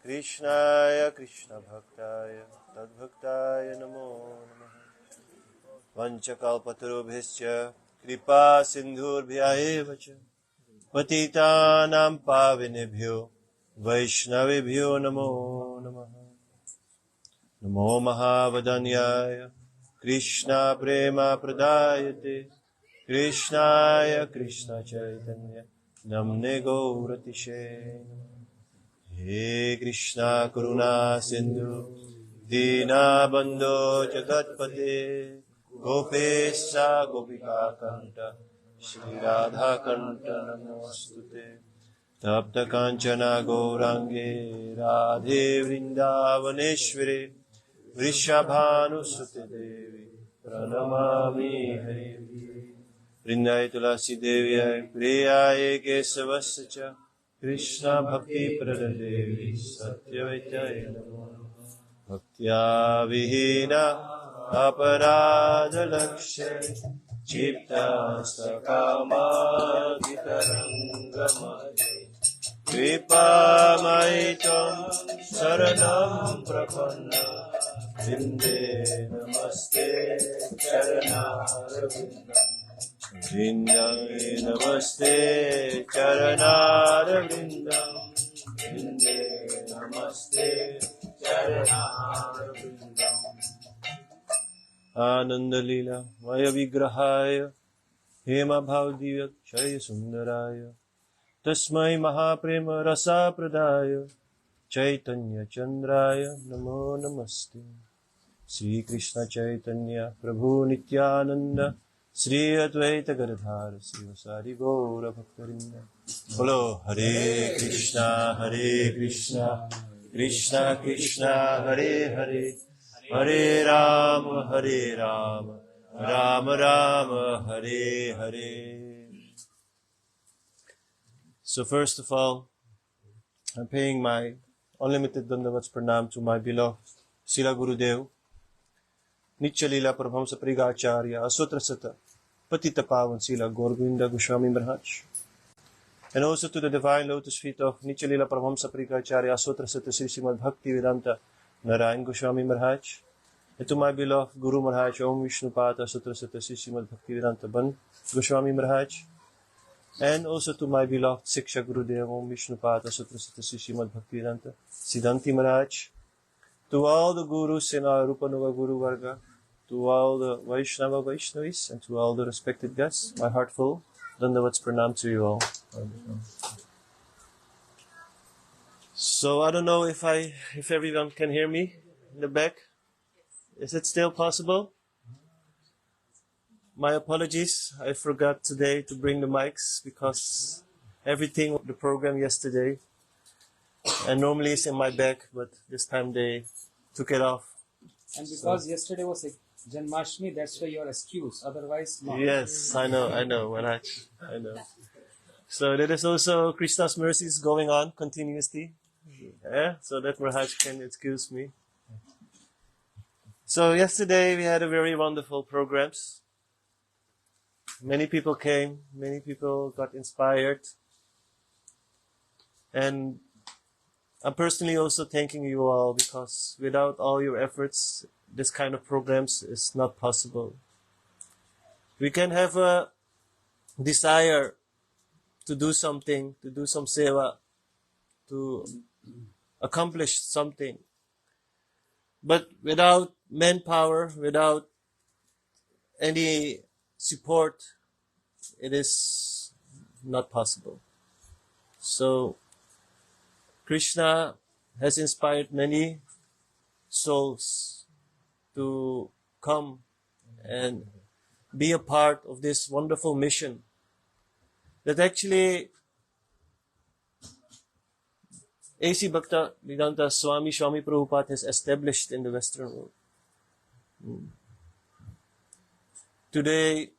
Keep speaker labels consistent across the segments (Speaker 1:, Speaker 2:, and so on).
Speaker 1: Krishnaya Krishna Bhaktaya Tadbhaktaya Namo Namaha Vanchakalpatarubhischa Kripa Sindhurbhya Cha Patitanam Pavinebhyo Vaishnavibhyo Namo Namaha Namo Mahavadanyaya Krishna Prema Pradayate Krishnaya Krishna Chaitanya Namne Gauratishe He Krishna Karuna Sindhu Dina Bandho Jagatpate Gopesha Gopika Kanta Shri Radha Kanta Namostute Tapta Kanchana Gaurange Radhe Vrindavaneshwari Vrishabhanusute Devi Pranamami Hari Vrindai Tulasi Devi Priyai Kesavasya Krishna Bhakti Pradadevi Satyavaitaya Namo Bhaktya Vihina Aparadha Lakshe Chipta Sakama Gitarangamaya Kripa Maitam Saranam Prapanna Vinde Namaste Charanarvindam Vindai Namaste Charanarvindam Vinde Namaste Charanarvindam Ananda Lila Maya Vigrahaya Hema Bhavdivya Chaya Sundaraya Tasmai Mahaprema Rasa Pradaya Chaitanya Chandraya Namo Namaste Sri Krishna Chaitanya Prabhu Nityananda Sri Advaita Gadadhara Sri Vasari Gaura Bhaktarinda Bolo Hare Krishna Krishna Krishna Hare Hare Hare Rama Rama Rama Hare Hare. So first of all, I'm paying my unlimited Dandavats Pranam to my beloved Srila Gurudev, Nitya-lila Paramahamsa Prigacharya, Asutra Sata, Patita Pavan Srila Gaur-Govinda Goswami Maharaj, and also to the divine lotus feet of Nitya-lila Paramahamsa Prigacharya, Asutra Sata Sri Srimad Bhaktivedanta Narayan Goswami Maharaj, and to my beloved Guru Maharaj, Om Vishnupata Asutra Sata Sri Srimad Bhaktivedanta Ban Goswami Maharaj, and also to my beloved Siksha Gurudev, Om Vishnupata Asutra Sata Sri Srimad Bhaktivedanta Siddhanti Maharaj, to all the Gurus in our Rupanuga Guru Varga, to all the Vaishnava Vaishnavis, and to all the respected guests, my heartful Dandavats Pranam to you all. So I don't know if everyone can hear me in the back. Is it still possible? My apologies. I forgot today to bring the mics because everything the program yesterday and normally it's in my bag, but this time they took it off.
Speaker 2: And because yesterday was Janmashtami, that's why your excuse. Otherwise, not.
Speaker 1: Yes, I know, Maharaj. I know. So there is also Krishna's mercies going on continuously. Yeah, so that Maharaj can excuse me. So yesterday we had a very wonderful programs. Many people came, many people got inspired. And I'm personally also thanking you all because without all your efforts, this kind of programs is not possible. We can have a desire to do something, to do some seva, to accomplish something. But without manpower, without any support, it is not possible. So Krishna has inspired many souls to come and be a part of this wonderful mission that actually A.C. Bhaktivedanta Swami Prabhupada has established in the Western world. Today,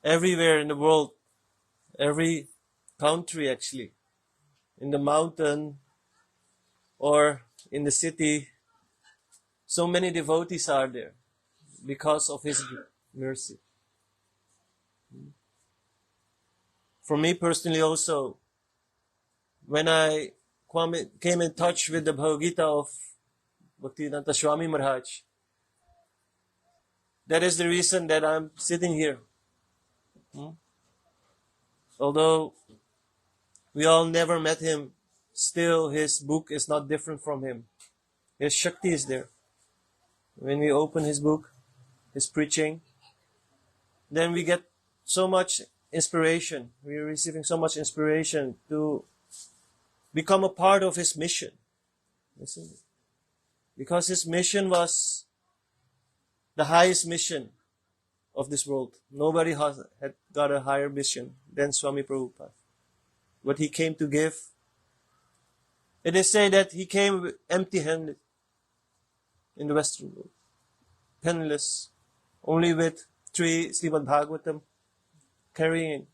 Speaker 1: everywhere in the world, every country actually, in the mountain or in the city, so many devotees are there because of His mercy. For me personally also, when I came in touch with the Bhagavad Gita of Bhaktivedant Swami Maharaj, that is the reason that I'm sitting here. Although we all never met him, still his book is not different from him. His Shakti is there. When we open his book, his preaching, then we get so much inspiration. We are receiving so much inspiration to become a part of his mission. Listen. Because his mission was the highest mission of this world. Nobody had got a higher mission than Swami Prabhupada. What he came to give. It is said that he came empty-handed in the Western world. Penniless. Only with 3 Srimad Bhagavatam carrying.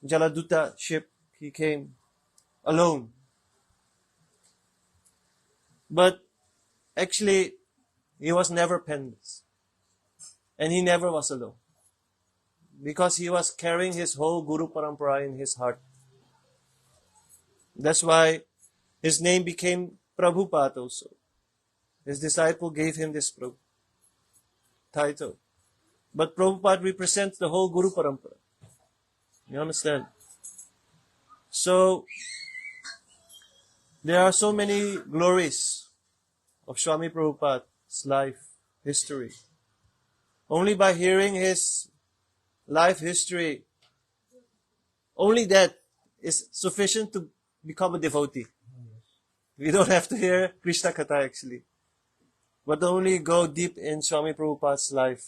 Speaker 1: Jaladuta ship, he came alone. But actually, he was never penniless. And he never was alone. Because he was carrying his whole Guru Parampara in his heart. That's why his name became Prabhupada also. His disciple gave him this title. But Prabhupada represents the whole Guru Parampara. You understand? So, there are so many glories of Swami Prabhupada's life, history. Only by hearing his life history, only that is sufficient to become a devotee. We don't have to hear Krishna Katha actually. But only go deep in Swami Prabhupada's life.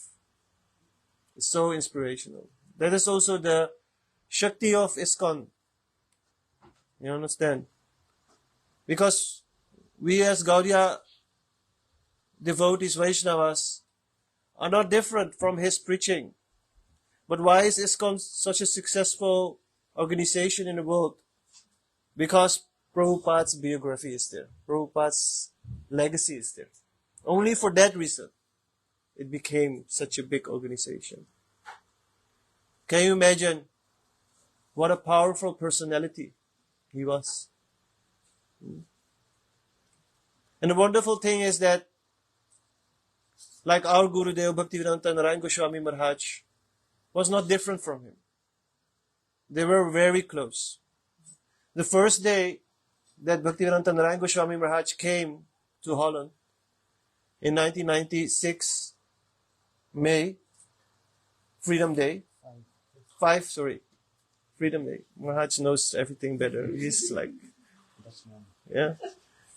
Speaker 1: It's so inspirational. That is also the Shakti of ISKCON. You understand? Because we as Gaudiya devotees, Vaishnavas, are not different from his preaching. But why is ISKCON such a successful organization in the world? Because Prabhupada's biography is there. Prabhupada's legacy is there. Only for that reason, it became such a big organization. Can you imagine what a powerful personality he was? And the wonderful thing is that, like our Gurudev Bhaktivedanta Narayan Goswami Maharaj was not different from him. They were very close. The first day that Bhaktivedanta Narayan Goswami Maharaj came to Holland in 1996, May, Freedom Day, Freedom Day. Maharaj knows everything better. He's like, yeah.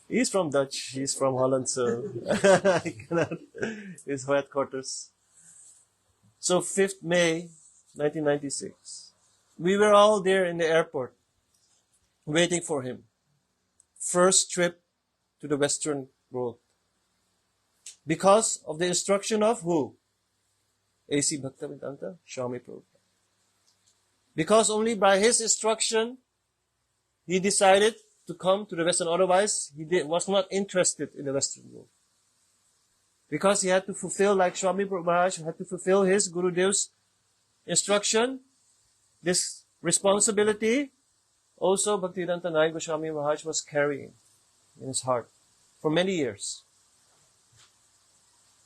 Speaker 1: He's from Dutch. He's from Holland, so I cannot. His headquarters. So 5th May, 1996. We were all there in the airport, waiting for him. First trip to the Western world. Because of the instruction of who? A.C. Bhaktivedanta Swami Prabhupada. Because only by his instruction, he decided to come to the Western. Otherwise, he was not interested in the Western world. Because he had to fulfill, like Swami Maharaj had to fulfill his Gurudev's instruction, this responsibility, also Bhaktivedanta Narayan Goswami Maharaj was carrying in his heart for many years.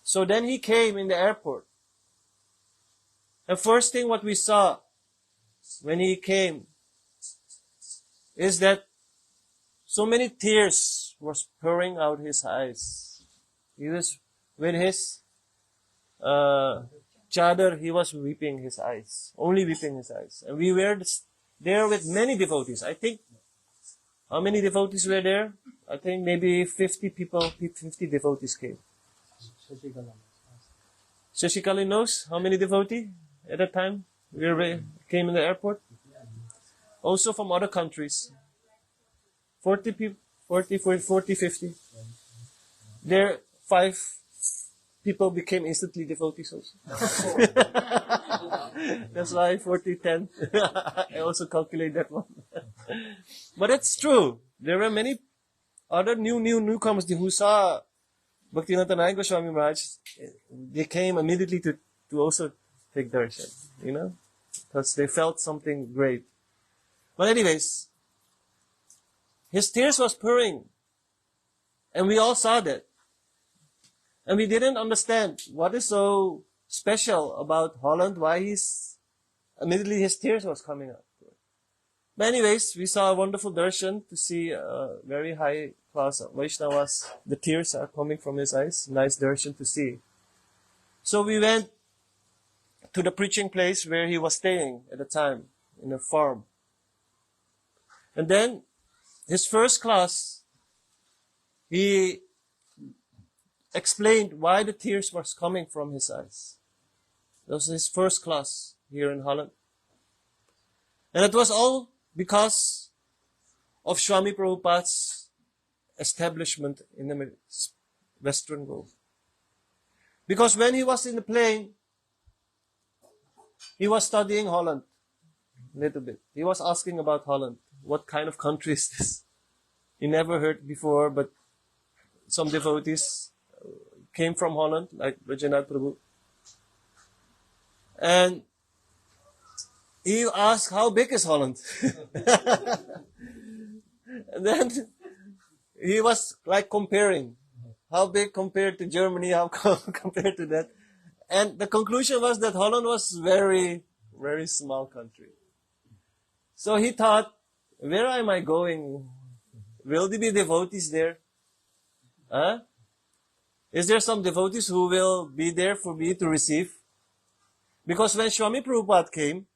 Speaker 1: So then he came in the airport. The first thing what we saw when he came is that so many tears was pouring out his eyes. He was, with his chadar, he was weeping his eyes. Only weeping his eyes. And we were there with many devotees. I think, how many devotees were there? I think maybe 50 people, 50 devotees came. Shashikali knows how many devotees at that time came in the airport. Also from other countries. 40 people, 40, 50. There, 5 people became instantly devotees also. That's why 40-10. I also calculate that one. But it's true. There were many other newcomers who saw Bhaktivedant Goswami Maharaj. They came immediately to also take darshan, because they felt something great. But anyways, his tears was pouring. And we all saw that. And we didn't understand what is so special about Holland, why immediately his tears was coming out. But anyways, we saw a wonderful darshan to see a very high class of Vaishnavas. The tears are coming from his eyes. Nice darshan to see. So we went to the preaching place where he was staying at the time, in a farm. And then, his first class, he explained why the tears were coming from his eyes. That was his first class here in Holland. And it was all because of Swami Prabhupada's establishment in the Western world. Because when he was in the plane, he was studying Holland a little bit. He was asking about Holland. What kind of country is this? He never heard before, but some devotees came from Holland, like Rajanath Prabhu. And he asked, how big is Holland? And then he was like comparing. How big compared to Germany, how compared to that. And the conclusion was that Holland was very, very small country. So he thought, where am I going? Will there be devotees there? Huh? Is there some devotees who will be there for me to receive? Because when Swami Prabhupada came,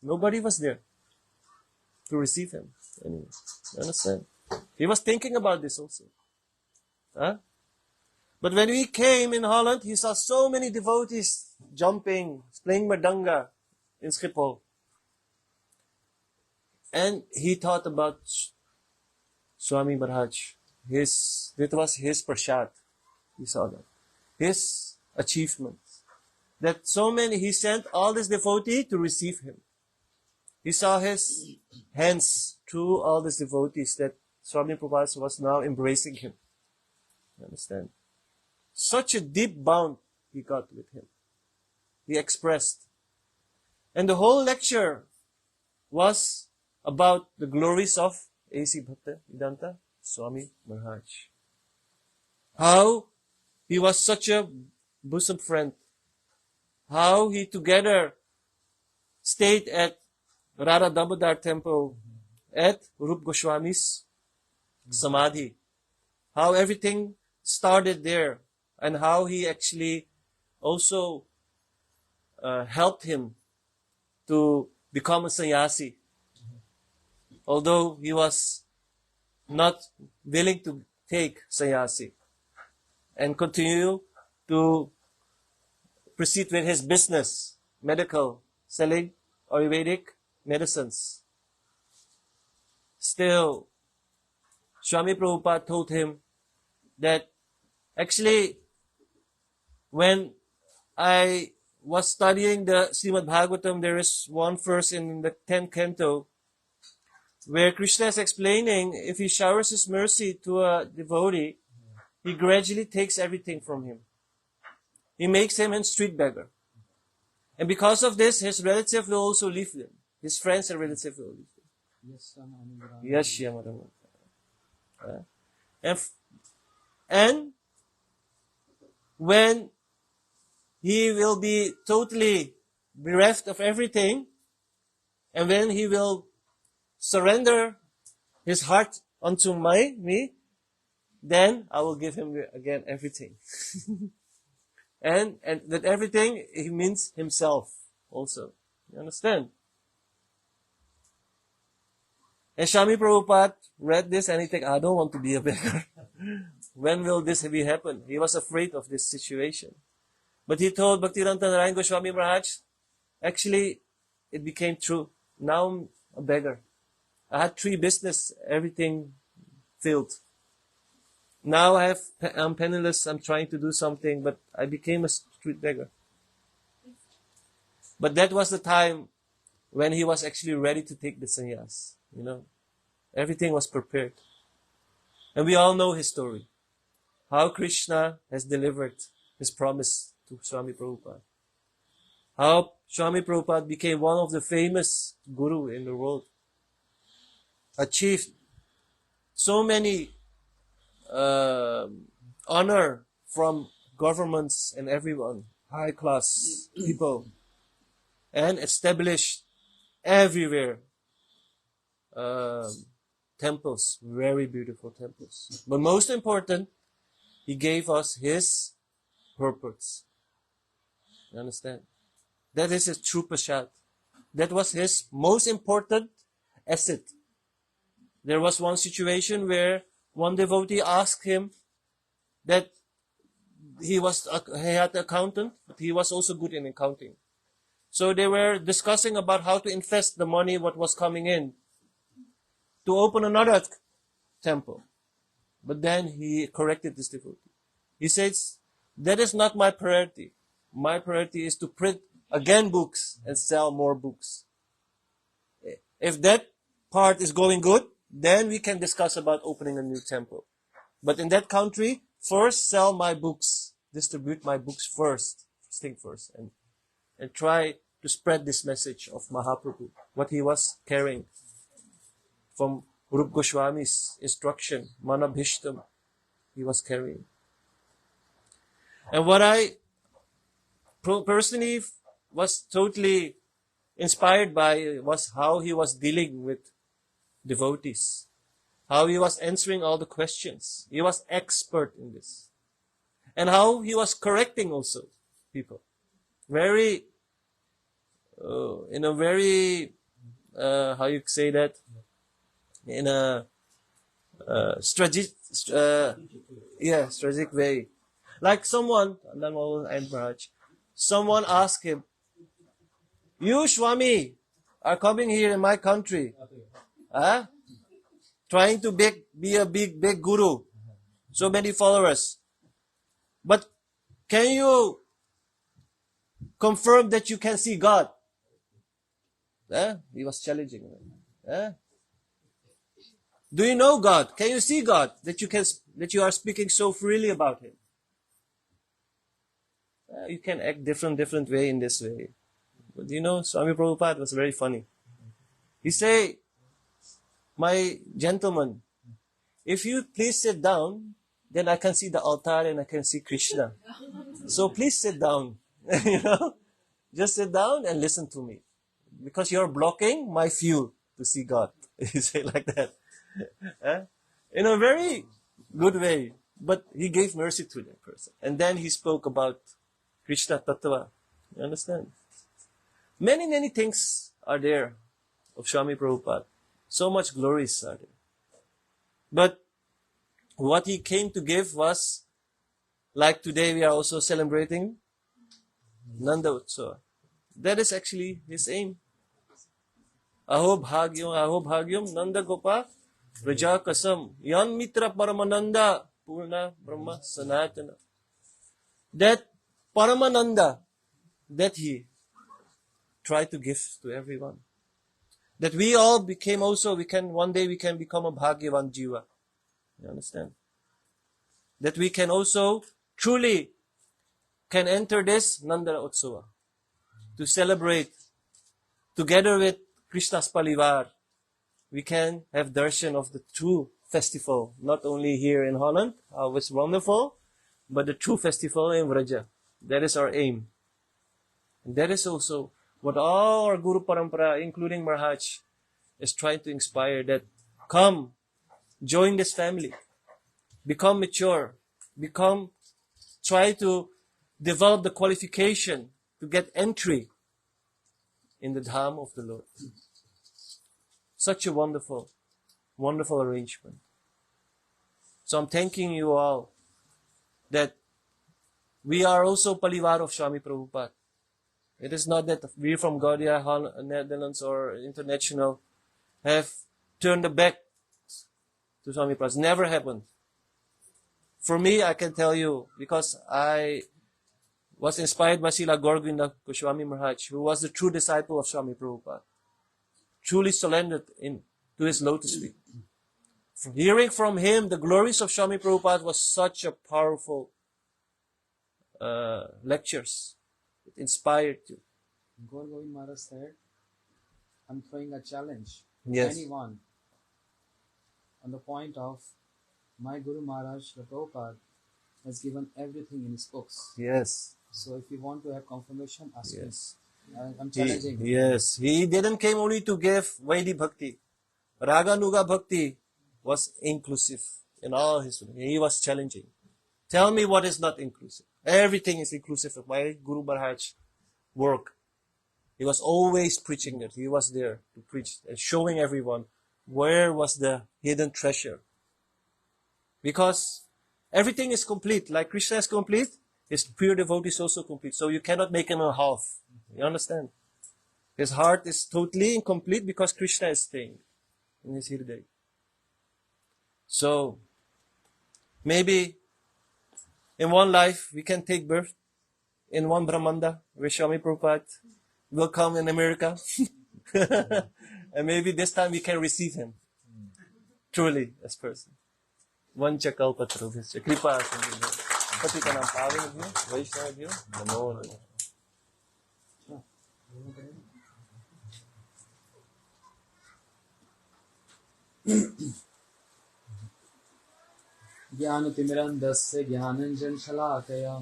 Speaker 1: nobody was there to receive him. Anyway, you understand? He was thinking about this also. Huh? But when we came in Holland, he saw so many devotees jumping, playing Madanga in Schiphol. And he thought about Swami Maharaj. It was his prasad. He saw that. His achievements. That so many, he sent all these devotees to receive him. He saw his hands through all these devotees that Swami Prabhupada was now embracing him. You understand? Such a deep bond he got with him. He expressed. And the whole lecture was about the glories of A.C. Bhaktivedanta Swami Maharaj. How he was such a bosom friend. How he together stayed at Radha Damodar temple at Rup Goswami's Samadhi. How everything started there. And how he actually also helped him to become a sannyasi. Although he was not willing to take sannyasi and continue to proceed with his business, medical, selling Ayurvedic medicines. Still, Swami Prabhupada told him that actually, when I was studying the Srimad Bhagavatam, there is one verse in the 10th canto where Krishna is explaining if he showers his mercy to a devotee, he gradually takes everything from him. He makes him a street beggar. And because of this, his relative will also leave them. His friends and relatives will leave them. Yes, Yamadama. And when he will be totally bereft of everything, and when he will surrender his heart unto me, then I will give him again everything. and that everything, he means himself also. You understand? And Swami Prabhupada read this and he think, I don't want to be a beggar. When will this be happen? He was afraid of this situation. But he told Bhaktivedanta Goswami Maharaj, actually, it became true. Now I'm a beggar. I had 3 business, everything failed. Now I'm penniless, I'm trying to do something, but I became a street beggar. But that was the time when he was actually ready to take the sannyas. Everything was prepared. And we all know his story. How Krishna has delivered his promise to Swami Prabhupada. How Swami Prabhupada became one of the famous guru in the world. Achieved so many honor from governments and everyone, high class people, and established everywhere temples, very beautiful temples. But most important, he gave us his purpose. You understand? That is his true prasad. That was his most important asset. There was one situation where one devotee asked him that he had an accountant, but he was also good in accounting. So they were discussing about how to invest the money what was coming in to open another temple. But then he corrected this devotee. He says, that is not my priority. My priority is to print again books and sell more books. If that part is going good, then we can discuss about opening a new temple. But in that country, first sell my books, distribute my books first, and try to spread this message of Mahaprabhu, what he was carrying from Rup Goswami's instruction, Manabhishtam, he was carrying. And what I personally was totally inspired by was how he was dealing with devotees, how he was answering all the questions. He was expert in this. And how he was correcting also people. Very, in a very, how you say that? In a strategic way. Like someone, and Maharaj, someone asked him, you, Swami, are coming here in my country, trying to be a big guru, so many followers. But can you confirm that you can see God? He was challenging him. Do you know God? Can you see God? That you are speaking so freely about Him. You can act different way in this way. But Swami Prabhupada was very funny. He say, my gentleman, if you please sit down, then I can see the altar and I can see Krishna. So please sit down. Just sit down and listen to me. Because you're blocking my view to see God. He say like that. In a very good way. But he gave mercy to that person. And then he spoke about Krishna Tattva. You understand? Many things are there of Swami Prabhupada. So much glories are there. But what he came to give was, like today we are also celebrating Nandotsav. That is actually his aim. Aho bhagyam Nanda Gopa Raja Kasam Yan Mitra Paramananda Purna Brahma Sanatana. That Paramananda that he tried to give to everyone. That we all became also, one day we can become a Bhagyavan Jiva. You understand? That we can also truly can enter this Nanda Utsava to celebrate together with Krishna's Palivar. We can have darshan of the true festival, not only here in Holland, how it's wonderful, but the true festival in Vraja. That is our aim. And that is also what all our Guru Parampara, including Maharaj, is trying to inspire, that come, join this family, become mature, try to develop the qualification to get entry in the Dham of the Lord. Such a wonderful arrangement. So I'm thanking you all that we are also Palivar of Swami Prabhupada. It is not that we from Gaudiya, Netherlands or international have turned the back to Swami Prabhupada. Never happened. For me, I can tell you, because I was inspired by Srila Gauragovinda Goswami Maharaj, who was the true disciple of Swami Prabhupada, truly surrendered to his lotus feet. Hearing from him the glories of Swami Prabhupada was such a powerful lectures. It inspired you.
Speaker 2: Gauragovinda Maharaj said, I'm throwing a challenge to
Speaker 1: Yes.
Speaker 2: anyone on the point of my Guru Maharaj, Srila Prabhupada, has given everything in his books.
Speaker 1: Yes.
Speaker 2: So if you want to have confirmation, ask
Speaker 1: Yes.
Speaker 2: me. I'm challenging.
Speaker 1: Yes. He didn't came only to give Vaidhi Bhakti. Raga Nuga Bhakti was inclusive in all his. He was challenging. Tell me what is not inclusive. Everything is inclusive of my Guru Maharaj work. He was always preaching it. He was there to preach and showing everyone where was the hidden treasure. Because everything is complete. Like Krishna is complete, his pure devotee is also complete. So you cannot make him a half. You understand? His heart is totally incomplete because Krishna is staying in his Hriday. So, maybe in one life we can take birth in one Brahmanda where Swami Prabhupada will come in America. And maybe this time we can receive him. Truly, as person. Vanchakalpatarubhisya. Kripa sindhu. Patitanam pavanabhyo. Vaishnavabhyo. Namo namo.
Speaker 2: ज्ञानतिमिरन्धस्य ज्ञानञ्जनशलाकया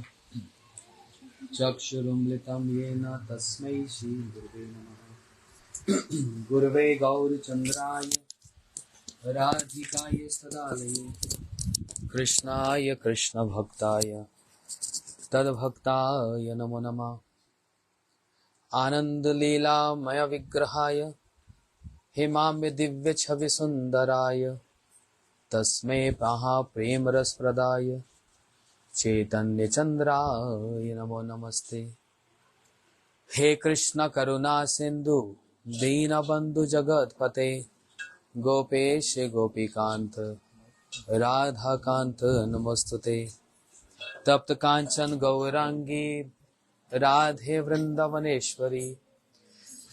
Speaker 2: चक्षुरुन्मिलितं येन तस्मै श्रीगुरवे नमः। गुरवे गौरचन्द्राय राधिकाय सदालये कृष्णाय कृष्णभक्ताय तद्भक्ताय नमो नमः। आनन्दलीलामय विग्रहाय हेमाम्य दिव्यछविसुन्दराय तस्मै महाप्रेमरसप्रदाय चैतन्यचन्द्राय नमो नमस्ते। हे कृष्ण करुणा सिन्धु दीनबन्धु जगत्पते गोपेश गोपीकान्त राधाकान्त नमोस्तुते। तप्त कांचन गौरांगी राधे वृंदावनेश्वरी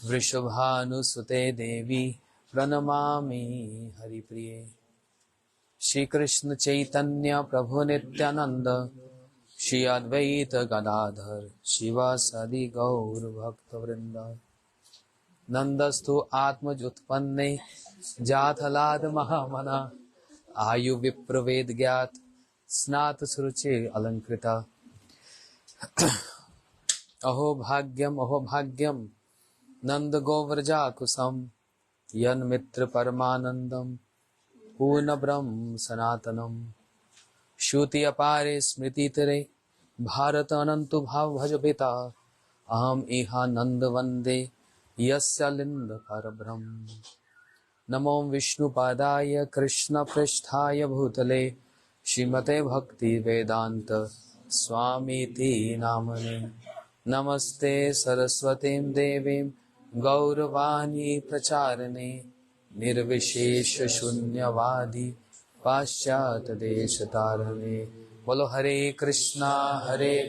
Speaker 2: वृषभानुसुते देवी प्रणमामि हरिप्रिये। श्री कृष्ण चैतन्य प्रभु नित्यानंद श्री अद्वैत गदाधर शिवासादि गौर भक्त वृंद। नंदस्तु आत्मजुत्पन्ने जातलाद महामना आयु विप्रवेद ज्ञात स्नात सुरुचि अलंकृता। अहो भाग्यम नंद गोव्रजा कुसम यन्मित्र परमानंदम पूर्ण ब्रह्म सनातनम। श्रुति अपारे स्मृतितरे भारत अनंत भाव भज पिता अहम इहा नंद वंदे यस्य लिंद परब्रह्म। नमो विष्णुपादाय कृष्ण पृष्ठाय भूतले श्रीमते भक्ति वेदांत स्वामीति नामने। नमस्ते सरस्वतीं देवीं गौरवाणी प्रचारणे निर्विशेष शून्यवादी पाश्चात्य देश तारणे। बोलो हरे Krishna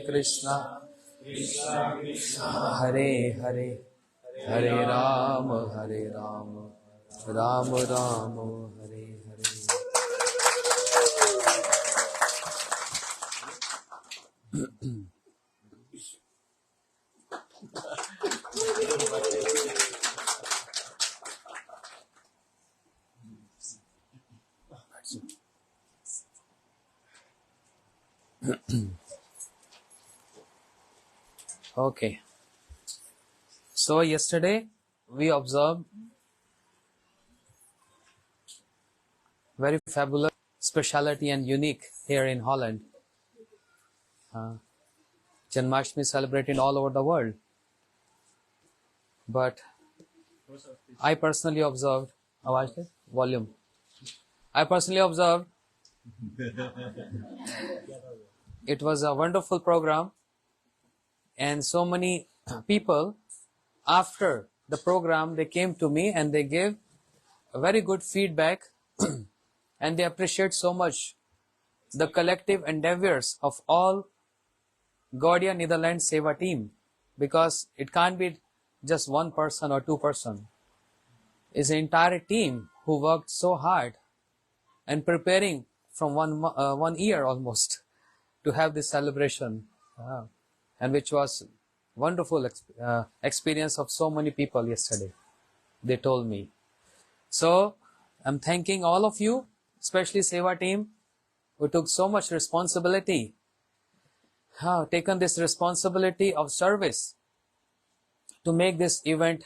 Speaker 2: Krishna Krishna Hare Hare Hare Ram Ram Ram Hare Hare. Okay. So yesterday we observed very fabulous speciality and unique here in Holland. Janmashtami celebrated all over the world. But I personally observed, volume. I personally observed it was a wonderful program, and so many people after the program they came to me and they gave a very good feedback and they appreciate so much the collective endeavors of all Gaudiya Netherlands Seva team, because it can't be just one person or two person. It's an entire team who worked so hard and preparing from 1 year almost to have this celebration, and which was wonderful experience of so many people yesterday, they told me. So I'm thanking all of you, especially Seva team, who took so much responsibility, taken this responsibility of service to make this event,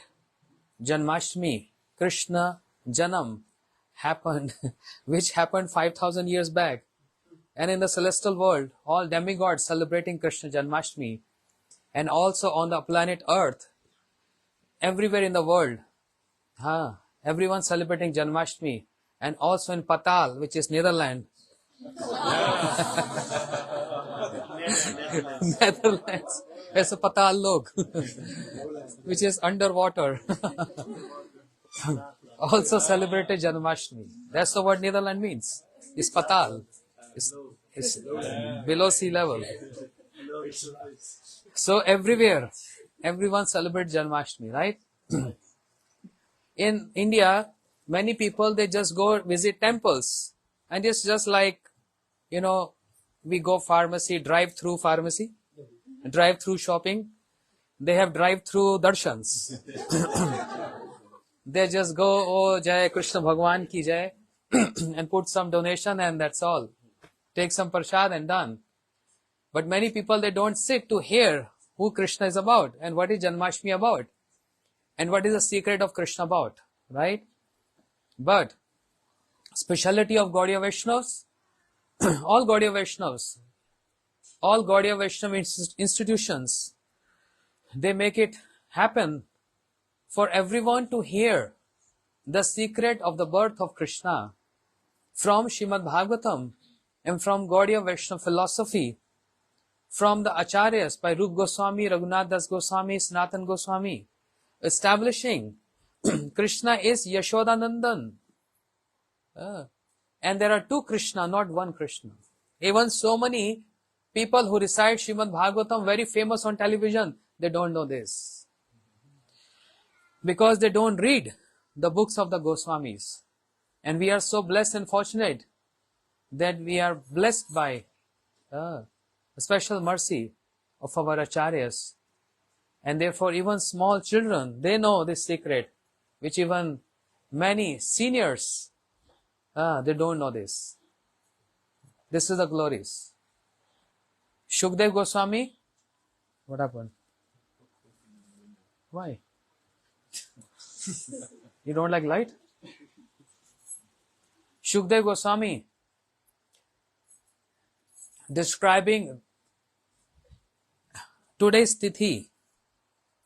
Speaker 2: Janmashtami, Krishna Janam, happened, which happened 5,000 years back. And in the celestial world, all demigods celebrating Krishna Janmashtami, and also on the planet Earth, everywhere in the world, everyone celebrating Janmashtami, and also in Patal, which is Netherlands. Netherlands, it's a Patal Lok, which is underwater. Also celebrated Janmashtami. That's the word Netherlands means. It's Patal. It's below sea level. So everywhere, everyone celebrates Janmashtami, right? In India, many people, they just go visit temples. And it's just like, we go pharmacy, drive-through pharmacy, drive-through shopping. They have drive-through darshans. They just go, oh, Jai Krishna Bhagwan ki Jai, and put some donation and that's all. Take some prasad and done. But many people, they don't sit to hear who Krishna is about and what is Janmashtami about and what is the secret of Krishna about, right? But speciality of Gaudiya Vaishnavas, all Gaudiya Vaishnavas, all Gaudiya Vaishnava institutions, they make it happen for everyone to hear the secret of the birth of Krishna from Srimad Bhagavatam and from Gaudiya Vaishnava philosophy, from the Acharyas by Rup Goswami, Raghunath Das Goswami, Sanatan Goswami, establishing Krishna is Yashodanandan. And there are two Krishna, not one Krishna. Even so many people who recite Srimad Bhagavatam, very famous on television, they don't know this. Because they don't read the books of the Goswamis. And we are so blessed and fortunate that we are blessed by a special mercy of our Acharyas. And therefore even small children, they know this secret, which even many seniors, they don't know this. This is the glories. Shukdev Goswami, what happened? Why? You don't like light? Shukdev Goswami, describing today's Tithi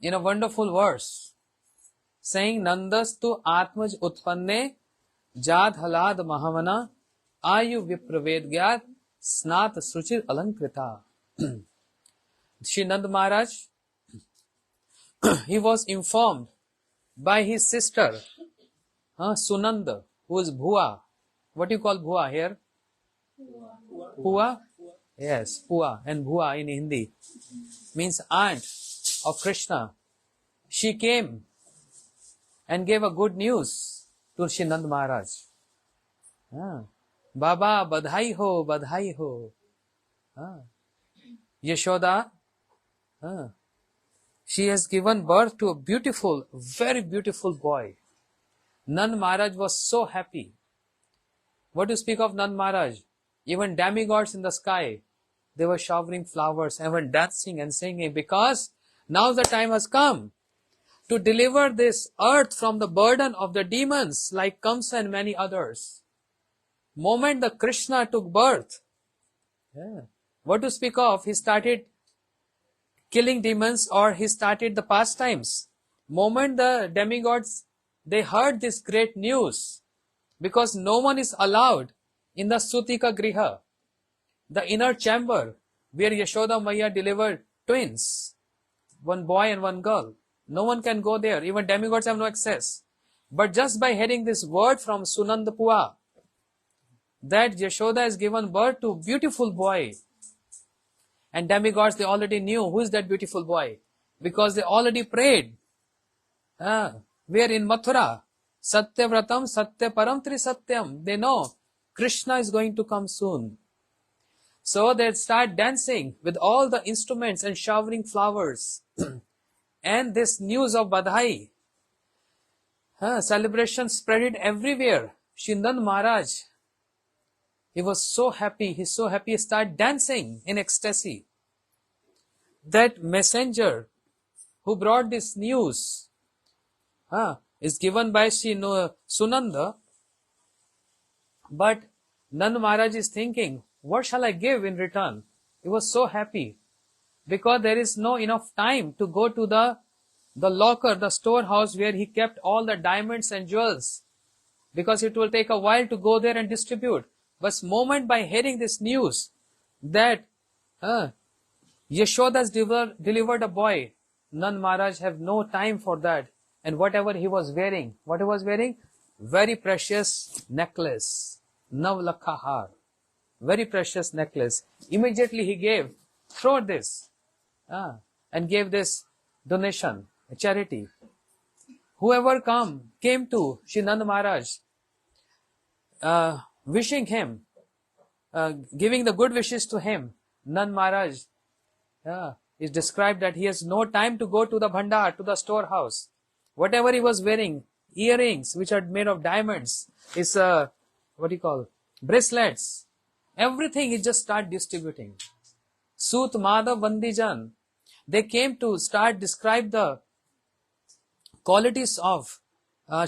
Speaker 2: in a wonderful verse, saying, Nandastu Atmaj Utpanne Jad Halad Mahavana Ayu Vipravedgyat Snat Suchir Alankrita. Shri Nand Maharaj, he was informed by his sister, Sunanda, who is Bhua. What do you call Bhua here? Pua? Yes, Pua and Bhua in Hindi means aunt of Krishna. She came and gave a good news to Shri Nand Maharaj. Baba, badhai ho, badhai ho. Yashoda, she has given birth to a beautiful, very beautiful boy. Nand Maharaj was so happy. What to speak of Nand Maharaj? Even demigods in the sky, they were showering flowers and were dancing and singing, because now the time has come to deliver this earth from the burden of the demons like Kamsa and many others. Moment the Krishna took birth, what to speak of? He started killing demons, or he started the pastimes. Moment the demigods, they heard this great news, because no one is allowed in the Sutika Griha, the inner chamber where Yashoda Maya delivered twins, one boy and one girl. No one can go there. Even demigods have no access. But just by hearing this word from Sunandapua, that Yashoda has given birth to a beautiful boy, And demigods, they already knew who is that beautiful boy, because they already prayed. We are in Mathura. Satya Vratam, Satya Param Tri Satyam. They know Krishna is going to come soon. So they start dancing with all the instruments and showering flowers. And this news of Badhai, celebration spread it everywhere. Shindan Maharaj, he was so happy. He's so happy. He started dancing in ecstasy. That messenger who brought this news is given by Sunanda. But Nand Maharaj is thinking, what shall I give in return? He was so happy, because there is no enough time to go to the locker, the storehouse where he kept all the diamonds and jewels, because it will take a while to go there and distribute. But moment by hearing this news that Yashoda's delivered a boy, Nand Maharaj have no time for that. And whatever he was wearing, what he was wearing? Very precious necklace, Navlakha Har, very precious necklace. Immediately he gave, throw this, and gave this donation, a charity. Whoever came to Shri Nand Maharaj, wishing him, giving the good wishes to him, Nand Maharaj is described that he has no time to go to the bhandar, to the storehouse. Whatever he was wearing, earrings which are made of diamonds, his bracelets, everything he just started distributing. Sut Madhav Vandijan, they came to start describe the qualities of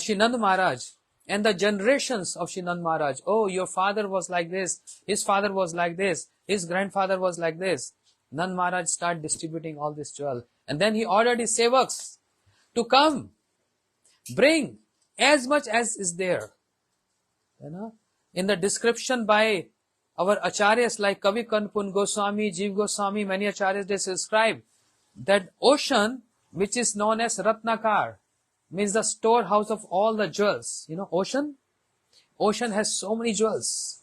Speaker 2: Shri Nand Maharaj and the generations of Shri Nand Maharaj. Oh, your father was like this, his father was like this, his grandfather was like this. Nand Maharaj started distributing all this jewel. And then he ordered his sevaks to come, bring as much as is there. In the description by our acharyas like Kavi Kanpun Goswami, Jeev Goswami, many acharyas, they describe that ocean, which is known as Ratnakar, means the storehouse of all the jewels. Ocean has so many jewels.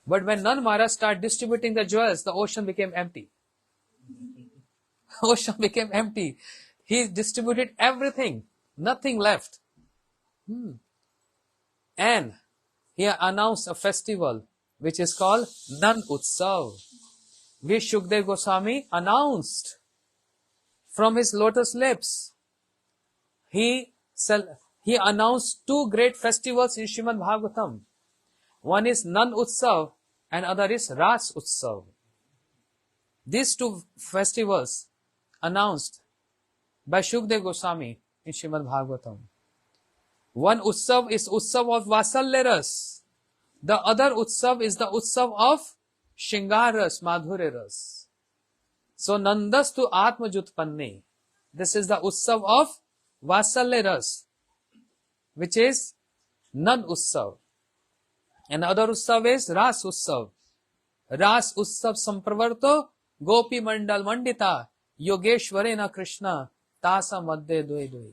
Speaker 2: But when Nand Maharaj started distributing the jewels, the ocean became empty. Ocean became empty. He distributed everything, nothing left. And he announced a festival which is called Nandotsav, which Shukdev Goswami announced from his lotus lips. He announced two great festivals in Srimad Bhagavatam. One is Nandotsav and other is Ras Utsav. These two festivals announced by Shukdev Goswami in Srimad Bhagavatam. One Utsav is Utsav of Vasalya Ras. The other Utsav is the Utsav of Shingar Ras, Madhurya Ras. So Nandastu Atma Jutpanne. This is the Utsav of Vasalya Ras, which is Nand Utsav. And the other Utsav is Ras Utsav. Ras Utsav Sampravarto Gopi Mandal Mandita Yogeshwarena Krishna Tasa Madhya Doi Doi.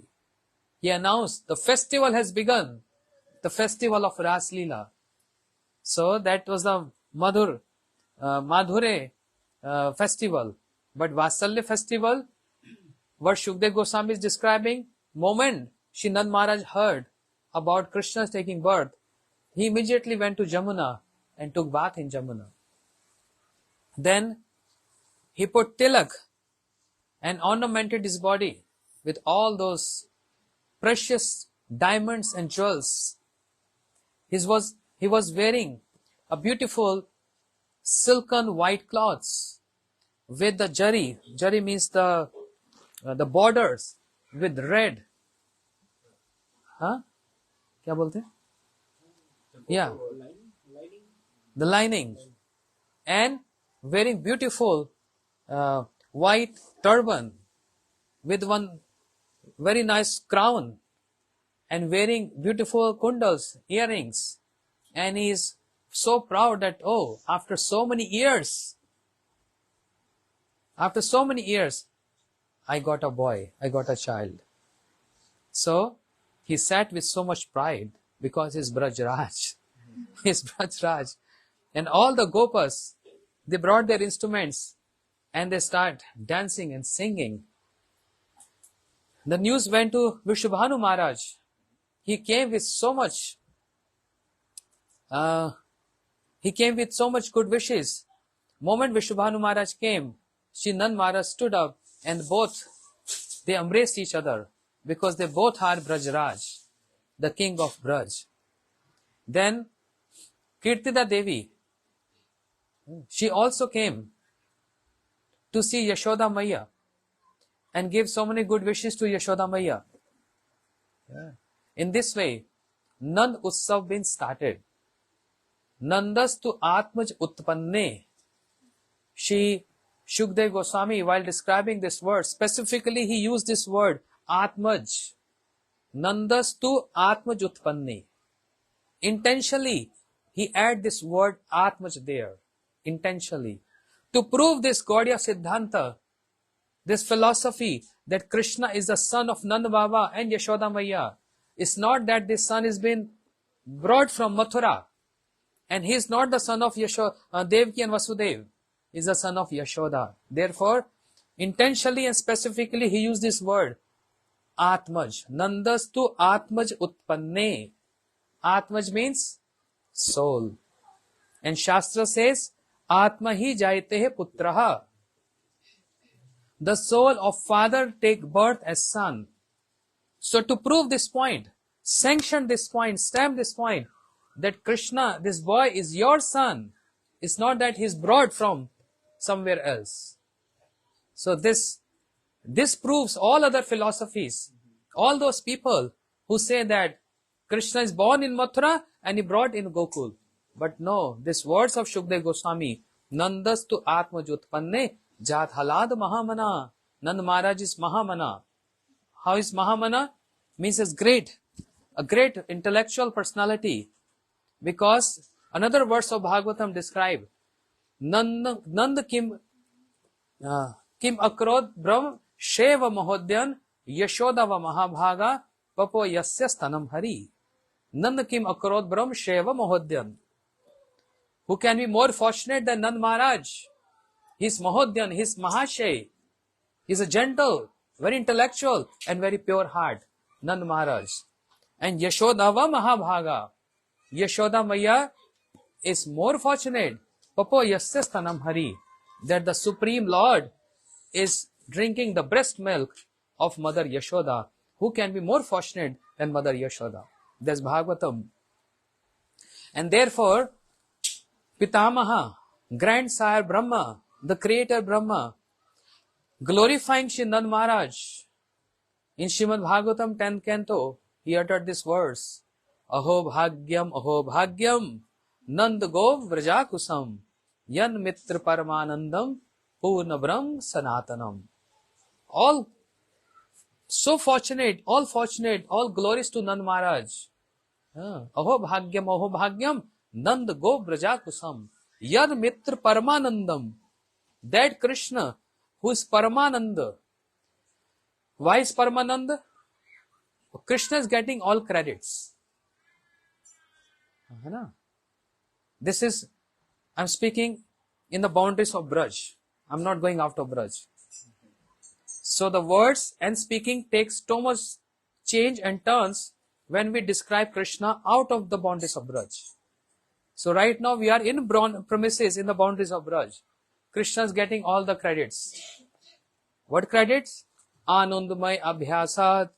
Speaker 2: He announced the festival has begun, the festival of Ras Leela. So that was the Madhure festival. But Vasalya festival, what Shukdev Goswami is describing, moment Shri Nand Maharaj heard about Krishna's taking birth, he immediately went to Jamuna and took bath in Jamuna. Then he put tilak and ornamented his body with all those precious diamonds and jewels. He was wearing a beautiful silken white cloths with the jari. Jari means the borders with red. Kya bolte? Yeah. The lining. And wearing beautiful white turban with one very nice crown and wearing beautiful kundals, earrings. And he is so proud that, after so many years, I got a boy, I got a child. So he sat with so much pride because he's Braj Raj. And all the Gopas, they brought their instruments and they start dancing and singing. The news went to Vrishabhanu Maharaj. He came with so much good wishes. Moment Vrishabhanu Maharaj came, Shri Nand Maharaj stood up and both, they embraced each other because they both are Brajraj, the king of Braj. Then Kirtida Devi, she also came to see Yashoda Maya and gave so many good wishes to Yashoda Maya. In this way, Nandotsav been started. Nandastu Atmaj Utpanne. Shukdev Goswami, while describing this word, specifically he used this word, Atmaj. Nandastu Atmaj Utpanne. Intentionally, he add this word Atmaj there. Intentionally. To prove this Gaudiya Siddhanta, this philosophy that Krishna is the son of Nanda Baba and Yashoda Maya. It's not that this son has been brought from Mathura and he is not the son of Devaki and Vasudev. He is the son of Yashoda. Therefore, intentionally and specifically he used this word Atmaj. Nandastu Atmaj Utpanne. Atmaj means soul. And Shastra says, Atma hi jaite putraha. The soul of father take birth as son. So to prove this point, sanction this point, stamp this point, that Krishna, this boy is your son. It's not that he's brought from somewhere else. So this proves all other philosophies. All those people who say that Krishna is born in Mathura and he brought in Gokul. But no, these words of Shukdev Goswami, Nandastu Atmajutpanne Jat Halad Mahamana. Nand Maharaj is Mahamana. How is Mahamana? Means as great, a great intellectual personality. Because another verse of Bhagavatam describe Nand Kim Akrod Brahm Sheva Mahodyan Yashodava Mahabhaga Papo Yasya Stanam Hari. Nand Kim Akrod Brahm Sheva Mahodyan. Who can be more fortunate than Nand Maharaj? He's Mahodyan, he's Mahashay. He's a gentle, very intellectual and very pure heart. Nand Maharaj. And Yashodava Mahabhaga. Yashoda Maya is more fortunate. Papo Yasya Stanam Hari. That the Supreme Lord is drinking the breast milk of Mother Yashoda. Who can be more fortunate than Mother Yashoda? That's Bhagavatam. And therefore, Pitamaha, Grandsire Brahma, the Creator Brahma, glorifying Shri Nand Maharaj, in Srimad Bhagavatam 10th Canto, he uttered this verse, Aho Bhagyam, Nand Gov Vrajakusam, Yan Mitra Paramanandam, Purna Brahm Sanatanam. All so fortunate, all glories to Nand Maharaj. Aho Bhagyam, Nand Gov Vrajakusam, Yan Mitra Paramanandam. That Krishna, who is Paramananda. Why is Paramananda? Krishna is getting all credits. This is, I'm speaking in the boundaries of Braj. I'm not going out of Braj. So the words and speaking takes so much change and turns when we describe Krishna out of the boundaries of Braj. So right now we are in premises in the boundaries of Braj. Krishna is getting all the credits. What credits? Anandamay Abhyasat.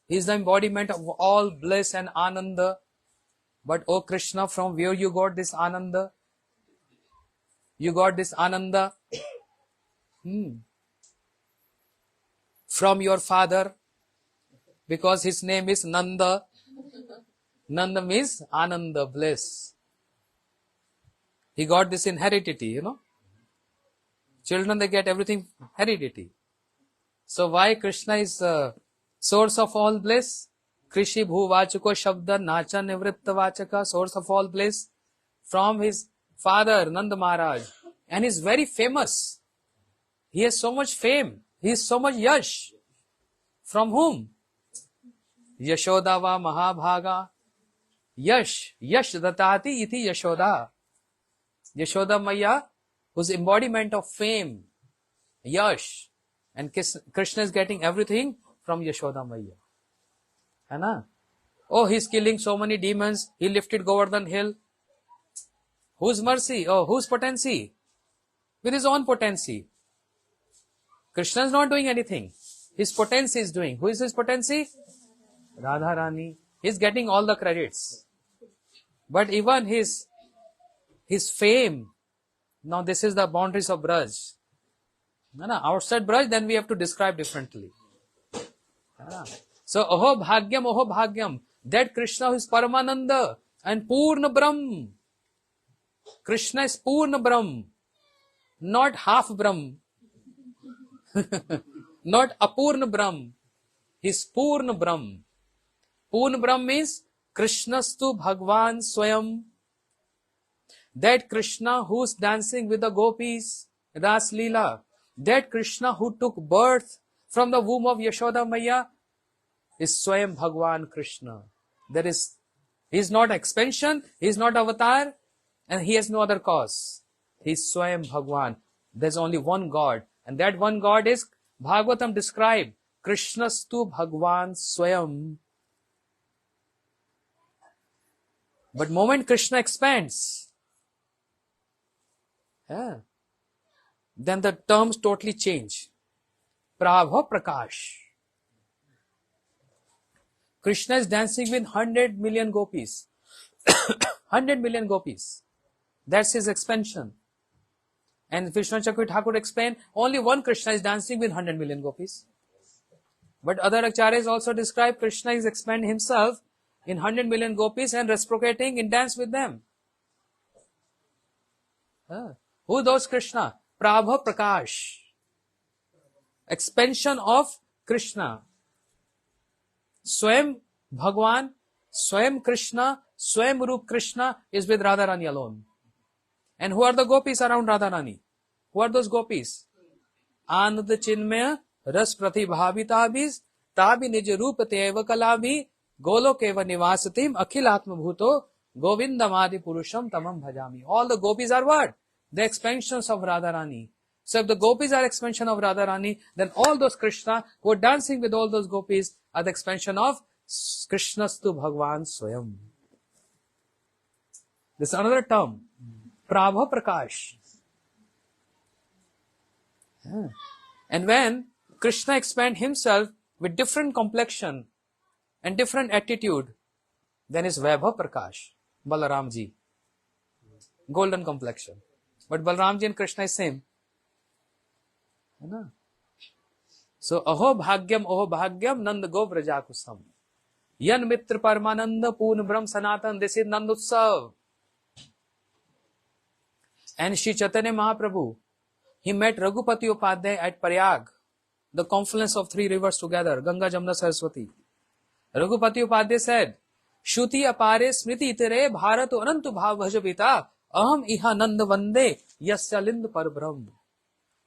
Speaker 2: He is the embodiment of all bliss and Ananda. But oh Krishna, from where you got this Ananda? You got this Ananda from your father, because his name is Nanda. Nanda means Ananda, bliss. He got this in heredity, you know. Children, they get everything heredity. So why Krishna is source of all bliss? Krishi Bhu Vachuko Shabda Nacha Nivritta Vachaka, source of all bliss, from his father Nanda Maharaj. And he is very famous. He has so much fame. He has so much yash. From whom? Yashodava Mahabhaga. Yash datati iti Yashoda. Yashoda Maya, who's embodiment of fame, yash, and Krishna is getting everything from Yashoda Maiya. है ना? Oh, he's killing so many demons. He lifted Govardhan hill. Whose mercy? Oh, whose potency? With his own potency. Krishna is not doing anything. His potency is doing. Who is his potency? Radharani. He's getting all the credits. But even his fame, now this is the boundaries of Braj. Outside Braj, then we have to describe differently. So, Aho Bhagyam, that Krishna who is Paramananda and Purna Brahm. Krishna is Purna Brahm, not half Brahm. Not Apurna Brahm. He's Purna Brahm. Purna Brahm means Krishnastu Bhagwan Swayam. That Krishna who's dancing with the gopis, Ras Leela. That Krishna who took birth from the womb of Yashoda Maya is Swayam Bhagwan Krishna. He is not expansion, he is not avatar, and he has no other cause. He is Swayam Bhagwan. There's only one God, and that one God is Bhagavatam described, Krishnastu Bhagwan Swayam. But moment Krishna expands, then the terms totally change. Prabha Prakash. Krishna is dancing with 100 million gopis. 100 million gopis. That's his expansion. And Vishnu Chakra Thakur explained, only one Krishna is dancing with 100 million gopis. But other acharyas also describe Krishna is expanding himself in 100 million gopis and reciprocating in dance with them. Who those Krishna? Prabha Prakash. Expansion of Krishna. Swayam Bhagwan, Swayam Krishna, Swayam Roop Krishna is with Radharani alone. And who are the gopis around Radharani? Who are those gopis? Anand Chinmaya, Ras Pratibhavitabhis, Tabi Nij Roop Teva Kalabhi, Golokeva Nivasatim, Akhil Atma Bhuto, Govindamadi Purusham Tamam Bhajami. All the gopis are what? The expansions of Radharani. So if the gopis are expansion of Radharani, then all those Krishna who are dancing with all those gopis are the expansion of Krishnastu Bhagwan Swayam. This is another term. Prabha Prakash. And when Krishna expands himself with different complexion and different attitude, then is Vaibhav Prakash, Balaramji. Golden complexion. But Balaramji and Krishna is same. So, Aho Bhagyam, Nanda Go Vrajakusam. Yan Mitra Paramananda Purna Brahm Sanatan, this is Nandotsav. And Shri Chaitanya Mahaprabhu, he met Raghupati Upadhyay at Prayag, the confluence of three rivers together, Ganga, Jamna, Saraswati. Raghupati Upadhyay said, Shuti apare smriti itere bharatu anantu bhav bhajavita aham iha nanda vande yasya lind parbrahm.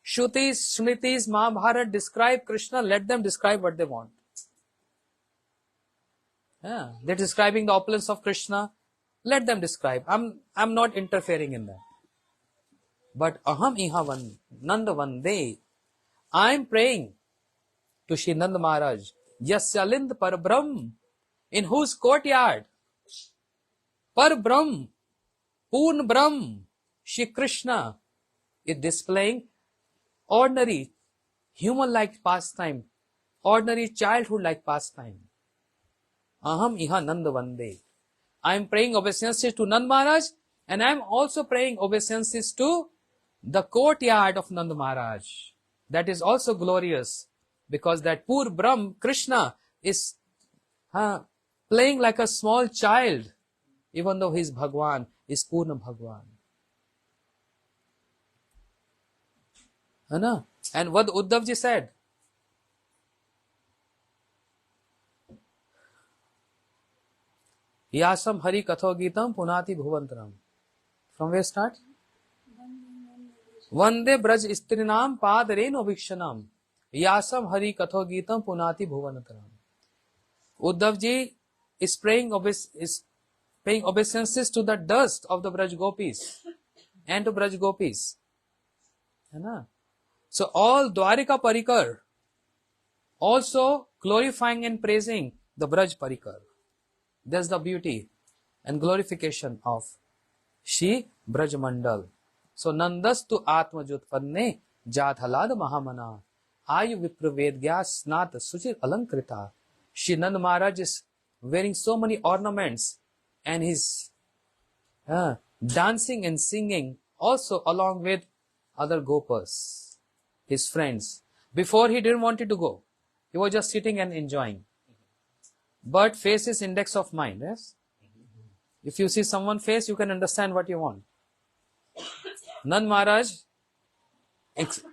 Speaker 2: Shrutis, Smritis, Mahabharata describe Krishna, let them describe what they want. They're describing the opulence of Krishna, let them describe. I'm not interfering in that. But aham iha nanda vande. I'm praying to Shri Nanda Maharaj, Yasya lind parbrahm, in whose courtyard Parbrahm, Purna Brahm, Shri Krishna is displaying ordinary human-like pastime, ordinary childhood-like pastime. Aham iha Nanda Vande. I am praying obeisances to Nanda Maharaj, and I am also praying obeisances to the courtyard of Nanda Maharaj. That is also glorious, because that poor Brahm, Krishna, is playing like a small child, even though he is Bhagwan, is Purna Bhagwan. And what Uddhavji said, Yasam Hari Katho Gitam Punati Bhuvantaram. From where start? Vande Braj Istrinam Padareno Vikshanam. Yasam Hari Katho Gitam Punati Bhuvantaram. Uddhavji is paying obeisances to the dust of the Braj Gopis and to Braj Gopis. है ना? So all Dwarika Parikar also glorifying and praising the Braj Parikar. That's the beauty and glorification of Shri Braj Mandal. So Nandastu Atmajutpanne Jathalad Mahamana Ayu Vipravedgya Snat Suchir Alankrita. Shri Nand Maharaj is wearing so many ornaments and he's dancing and singing also along with other gopas, his friends. Before he didn't want to go. He was just sitting and enjoying. But face is index of mind, yes? If you see someone's face, you can understand what you want. Nand Maharaj,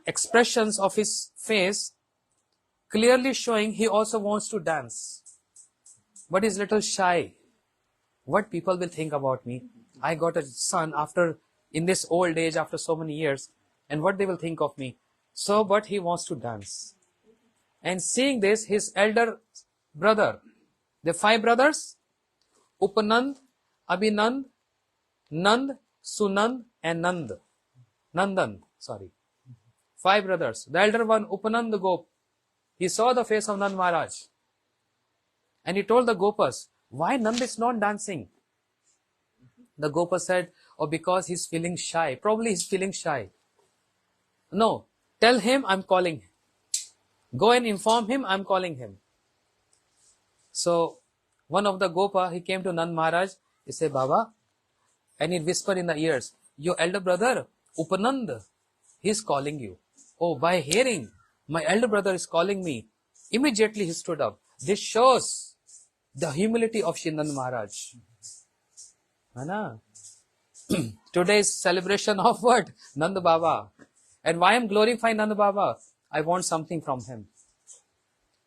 Speaker 2: expressions of his face clearly showing he also wants to dance. But he's little shy. What people will think about me? I got a son in this old age after so many years, and what they will think of me. So, but he wants to dance. And seeing this, his elder brother, the 5 brothers, Upanand, Abhinand, Nand, Sunand, and Nandan, 5 brothers. The elder one, Upanand Gop, he saw the face of Nand Maharaj. And he told the Gopas, why Nand is not dancing? The Gopa said, oh, because he's feeling shy. Probably he's feeling shy. No, tell him I'm calling him. Go and inform him I'm calling him. So, one of the Gopa, he came to Nand Maharaj. He said, Baba, and he whispered in the ears, your elder brother, Upanand, he's calling you. Oh, by hearing, my elder brother is calling me. Immediately he stood up. This shows the humility of Shri Nand Maharaj. Today's celebration of what? Nand Baba. And why I'm glorifying Nand Baba? I want something from him.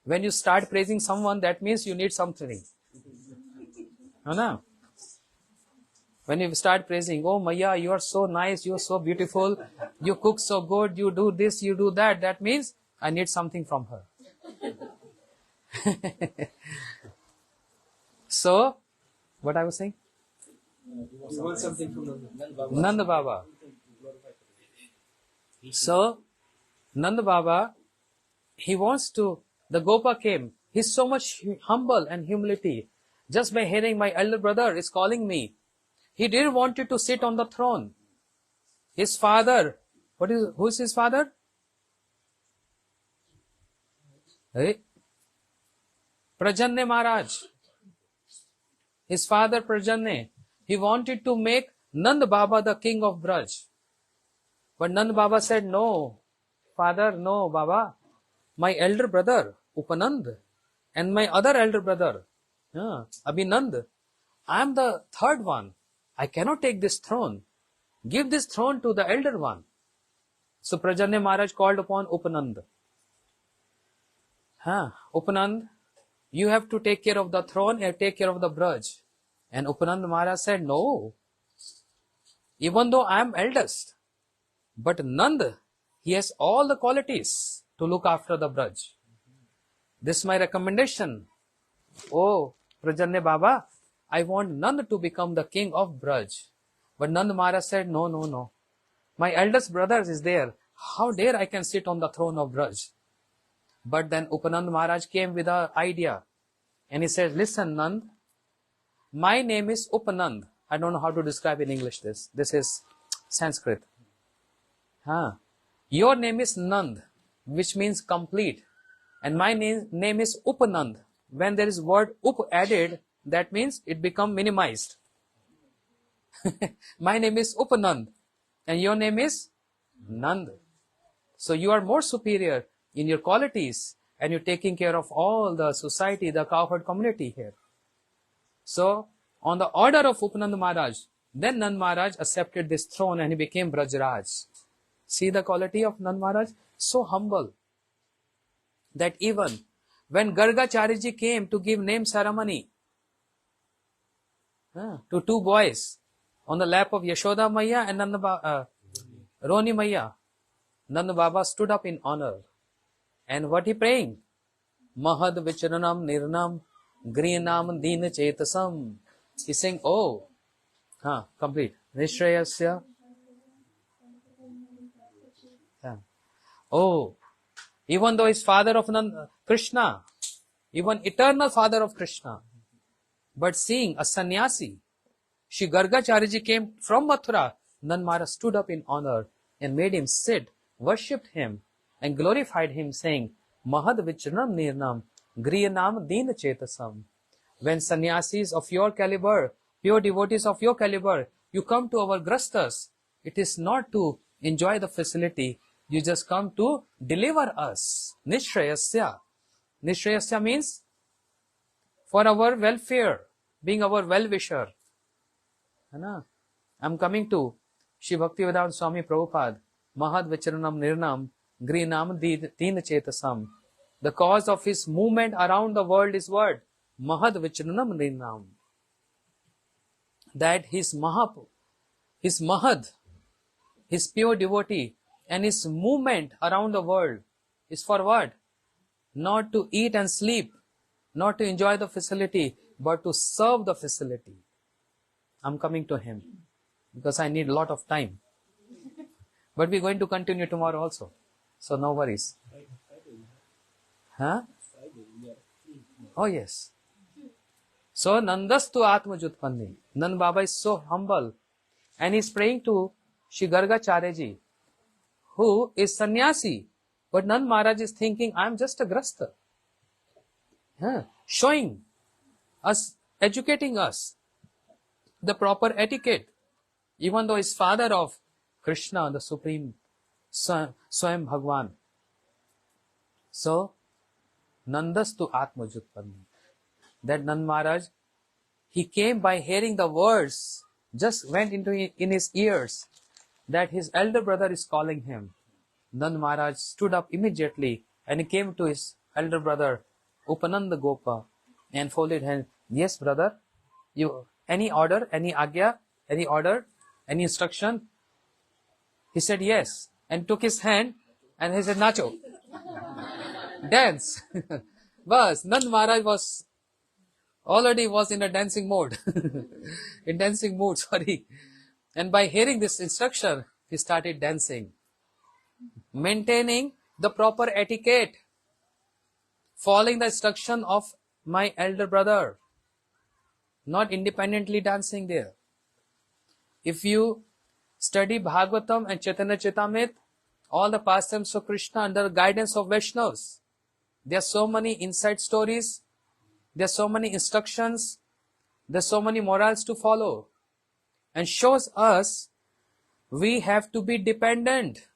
Speaker 2: When you start praising someone, that means you need something. When you start praising, oh Maya, you are so nice, you are so beautiful, you cook so good, you do this, you do that, that means I need something from her. So, what I was saying?
Speaker 3: You want something from Nand Baba.
Speaker 2: Nand Baba. So, Nand Baba, he wants to, the Gopa came. He's so much humble and humility. Just by hearing my elder brother is calling me. He didn't want to sit on the throne. His father, who is his father? Hey? Prajanne Maharaj. His father Prajanne. He wanted to make Nand Baba the king of Braj. But Nand Baba said, no, father, no, Baba. My elder brother, Upanand, and my other elder brother, Abhinand, I am the 3rd one. I cannot take this throne. Give this throne to the elder one. So Prajanne Maharaj called upon Upanand. Upanand, you have to take care of the throne and take care of the Braj. And Upanand Maharaj said, no. Even though I am eldest, but Nand, he has all the qualities to look after the Braj. This is my recommendation. Oh, Prajanne Baba, I want Nand to become the king of Braj. But Nand Maharaj said, no, no, no. My eldest brother is there. How dare I can sit on the throne of Braj? But then Upanand Maharaj came with an idea. And he said, listen, Nand, my name is Upanand. I don't know how to describe in English this. This is Sanskrit. Your name is Nand, which means complete. And my name is Upanand. When there is word up added, that means it become minimized. My name is Upanand. And your name is Nand. So you are more superior in your qualities. And you're taking care of all the society, the cowherd community here. So, on the order of Upanand Maharaj, then Nand Maharaj accepted this throne and he became Brajraj. See the quality of Nand Maharaj? So humble that even when Gargacharya came to give name ceremony to 2 boys on the lap of Yashoda Maya and Roni Maya, Nand Baba stood up in honor. And what he praying? Mahad Vicharanam Nirnam Grinam Dina Chetasam. He's saying, oh, complete. Nishrayasya. Oh, even though he's father of Krishna, even eternal father of Krishna, but seeing a sannyasi, Shri Gargacharya came from Mathura, Nand Maharaj stood up in honor and made him sit, worshipped him and glorified him, saying, Mahad Vichranam Nirnam, Griyanam Dina Chetasam. When sannyasis of your caliber, pure devotees of your caliber, you come to our grastas, it is not to enjoy the facility, you just come to deliver us. Nishrayasya. Nishrayasya means for our welfare, being our well-wisher. I'm coming to Shri Bhaktivedant Swami Prabhupada, Mahad Vicharanam Nirnam, Grinam Dina Chetasam. The cause of his movement around the world is what? Mahad Vicharanam Nirnam. That his Mahad, his pure devotee, and his movement around the world is for what? Not to eat and sleep, not to enjoy the facility, but to serve the facility. I'm coming to him because I need a lot of time. But we're going to continue tomorrow also. So no worries. Huh? Oh yes. So Nandastu Atmajutpanni. Nand Baba is so humble. And he's praying to Shri Gargacharya ji, who is sannyasi. But Nand Maharaj is thinking, I'm just a grasta. Showing us, educating us the proper etiquette, even though he's father of Krishna, the Supreme Swam Bhagwan. So, Nandastu Atmajutpanni. That Nand Maharaj, he came by hearing the words, just went in his ears, that his elder brother is calling him. Nand Maharaj stood up immediately and he came to his elder brother, Upananda Gopa, and folded hands. Yes, brother, you any order, any agya, any order, any instruction? He said yes, and took his hand and he said, Nacho, dance. Bas, Nand Maharaj was in a dancing mode. In dancing mood, sorry. And by hearing this instruction, he started dancing. Maintaining the proper etiquette. Following the instruction of my elder brother. Not independently dancing there. If you study Bhagavatam and Chaitanya Charitamrita, all the pastimes of Krishna under the guidance of Vaishnavas, there are so many inside stories, there are so many instructions, there are so many morals to follow, and shows us we have to be dependent,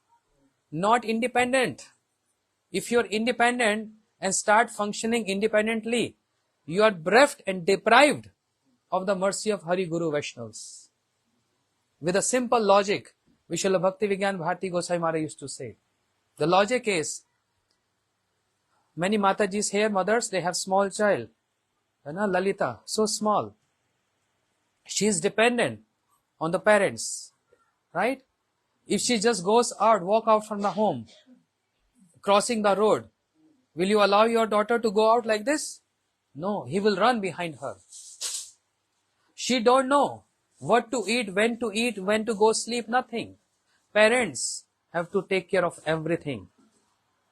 Speaker 2: not independent. If you are independent and start functioning independently, you are bereft and deprived of the mercy of Hari Guru Vaishnavas. With a simple logic, Vishwala Bhaktivedant Bharati Gosai Maharaj used to say. The logic is, many Matajis here, mothers, they have small child. Lalita, so small. She is dependent on the parents, right? If she just goes out, walk out from the home, crossing the road, will you allow your daughter to go out like this? No, he will run behind her. She don't know what to eat, when to go sleep, nothing. Parents have to take care of everything.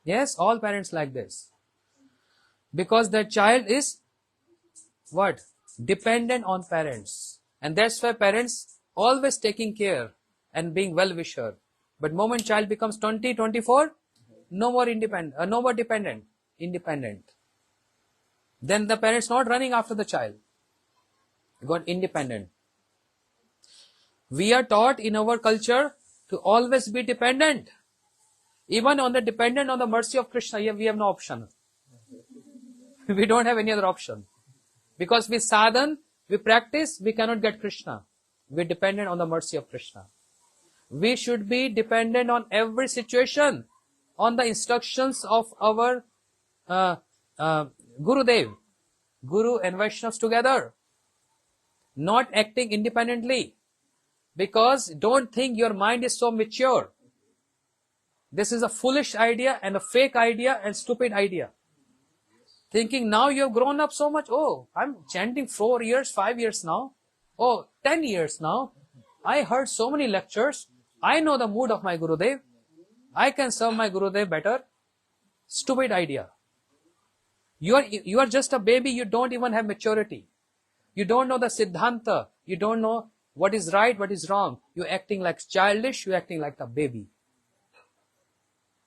Speaker 2: Yes, all parents like this. Because their child is what? Dependent on parents. And that's why parents always taking care and being well-wisher. But moment child becomes 20, 24, no more dependent, independent. Then the parents not running after the child. Got independent. We are taught in our culture to always be dependent. Even dependent on the mercy of Krishna, we have no option. We don't have any other option. Because we sadhan, we practice, we cannot get Krishna. We are dependent on the mercy of Krishna. We should be dependent on every situation, on the instructions of our Gurudev, Guru and Vaishnavas together. Not acting independently. Because don't think your mind is so mature. This is a foolish idea and a fake idea and stupid idea. Thinking now you have grown up so much. Oh, I'm chanting 4 years, 5 years now. Oh, 10 years now. I heard so many lectures. I know the mood of my Gurudev. I can serve my Gurudev better. Stupid idea. You are just a baby. You don't even have maturity. You don't know the Siddhanta. You don't know what is right, what is wrong. You're acting like childish. You're acting like a baby.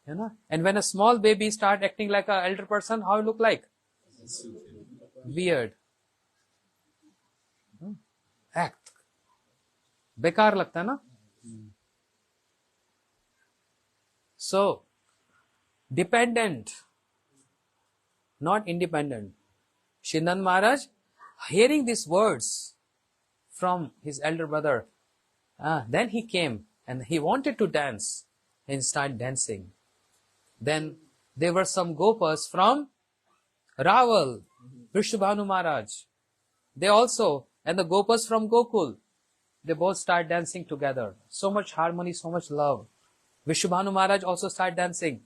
Speaker 2: You know? And when a small baby start acting like an elder person, how it look like? Weird. Act. Bekar lagta hai na? So, dependent, not independent. Shri Nand Maharaj, hearing these words from his elder brother, then he came and he wanted to dance and started dancing. Then there were some gopas from Raval, Vrishabhanu Maharaj. They also, and the gopas from Gokul, they both start dancing together. So much harmony, so much love. Vrishabhanu Maharaj also started dancing.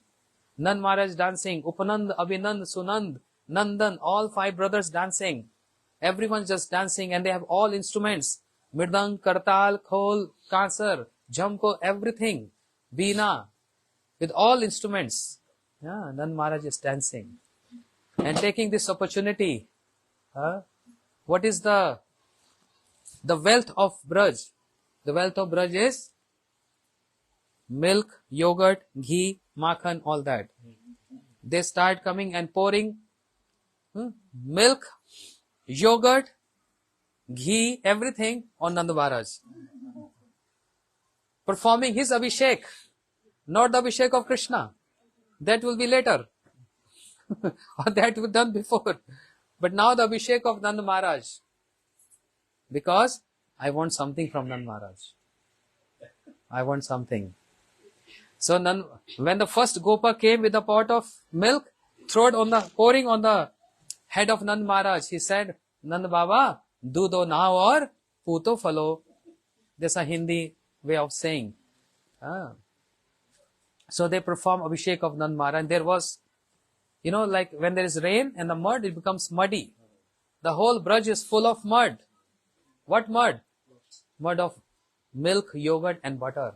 Speaker 2: Nand Maharaj dancing. Upanand, Abhinand, Sunand, Nandan, all 5 brothers dancing. Everyone just dancing and they have all instruments. Mirdang, Kartal, Khol, Kansar, Jhamko, everything. Veena, with all instruments. Yeah, Nand Maharaj is dancing. And taking this opportunity. What is the wealth of Braj? The wealth of Braj is milk, yogurt, ghee, makhan, all that. They start coming and pouring milk, yogurt, ghee, everything on Nanda Maharaj. Performing his Abhishek, not the Abhishek of Krishna. That will be later. Or that was done before. But now the Abhishek of Nanda Maharaj. Because I want something from Nanda Maharaj. I want something. So when the first Gopa came with a pot of milk, pouring on the head of Nand Maharaj, he said, Nand Baba, dudo now or puto falo. There's a Hindi way of saying. So they perform Abhishek of Nand Maharaj. And there was, like when there is rain and the mud, it becomes muddy. The whole Braj is full of mud. What mud? Mud of milk, yogurt and butter.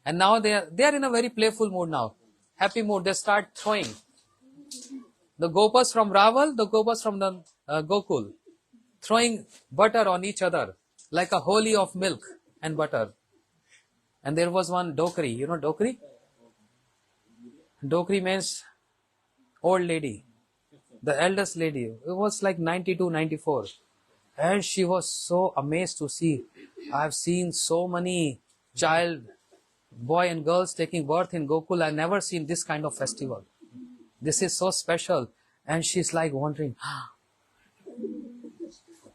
Speaker 2: And now they are in a very playful mood now. Happy mood. They start throwing. The Gopas from Raval, the Gopas from the Gokul. Throwing butter on each other. Like a holy of milk and butter. And there was one Dokri. You know Dokri? Dokri means old lady. The eldest lady. It was like 92, 94. And she was so amazed to see. I have seen so many boy and girls taking birth in Gokul. I never seen this kind of festival. This is so special. And she's like wondering.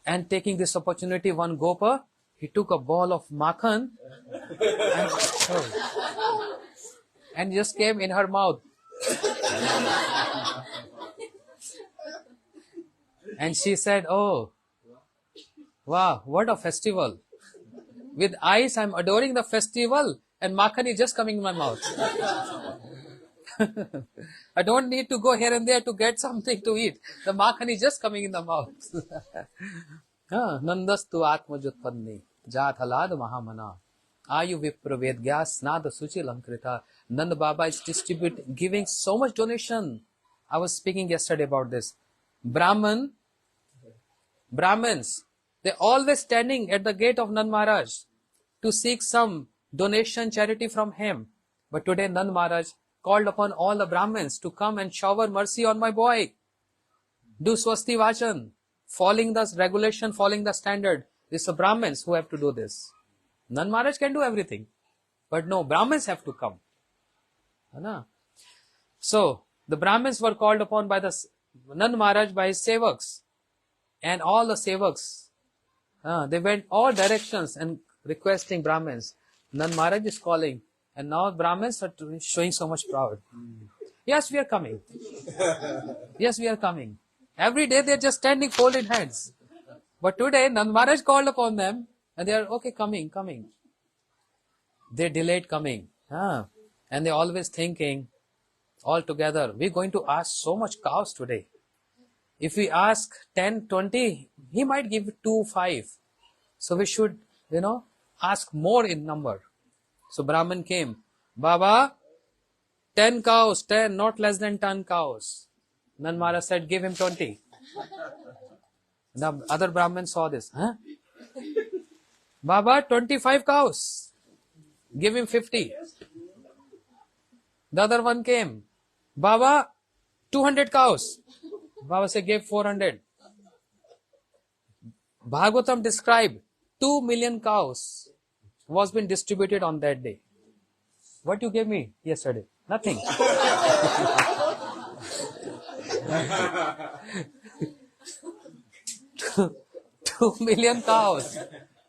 Speaker 2: And taking this opportunity, one Gopa, he took a ball of makhan and just came in her mouth. And she said, oh, wow, what a festival. With eyes, I'm adoring the festival and makhan is just coming in my mouth. I don't need to go here and there to get something to eat. The makhan is just coming in the mouth. Nandastu atmajutpanni jat halad mahamana ayu vipravedgya snada suchi lankrita. Nanda Baba is giving so much donation. I was speaking yesterday about this. Brahmins, they always standing at the gate of Nand Maharaj to seek some donation, charity from him. But today Nand Maharaj called upon all the Brahmins to come and shower mercy on my boy. Do Swasti Vachan, following the regulation, following the standard. It's the Brahmins who have to do this. Nand Maharaj can do everything. But no, Brahmins have to come. So, the Brahmins were called upon by the Nand Maharaj by his sevaks. And all the sevaks, they went all directions and requesting Brahmins. Nand Maharaj is calling. And now Brahmins are showing so much proud. Yes, we are coming. Yes, we are coming. Every day they are just standing folded hands. But today Nand Maharaj called upon them and they are, okay, coming. They delayed coming. And they always thinking, all together, we're going to ask so much cows today. If we ask 10, 20, he might give 2, 5. So we should, ask more in number. So Brahman came. Baba, 10 cows, 10, not less than 10 cows. Nand Maharaj said, give him 20. The other Brahmins saw this. Huh? Baba, 25 cows. Give him 50. The other one came. Baba, 200 cows. Baba said, give 400. Bhagavatam described 2 million cows was been distributed on that day. What you gave me yesterday? Nothing. 2 million cows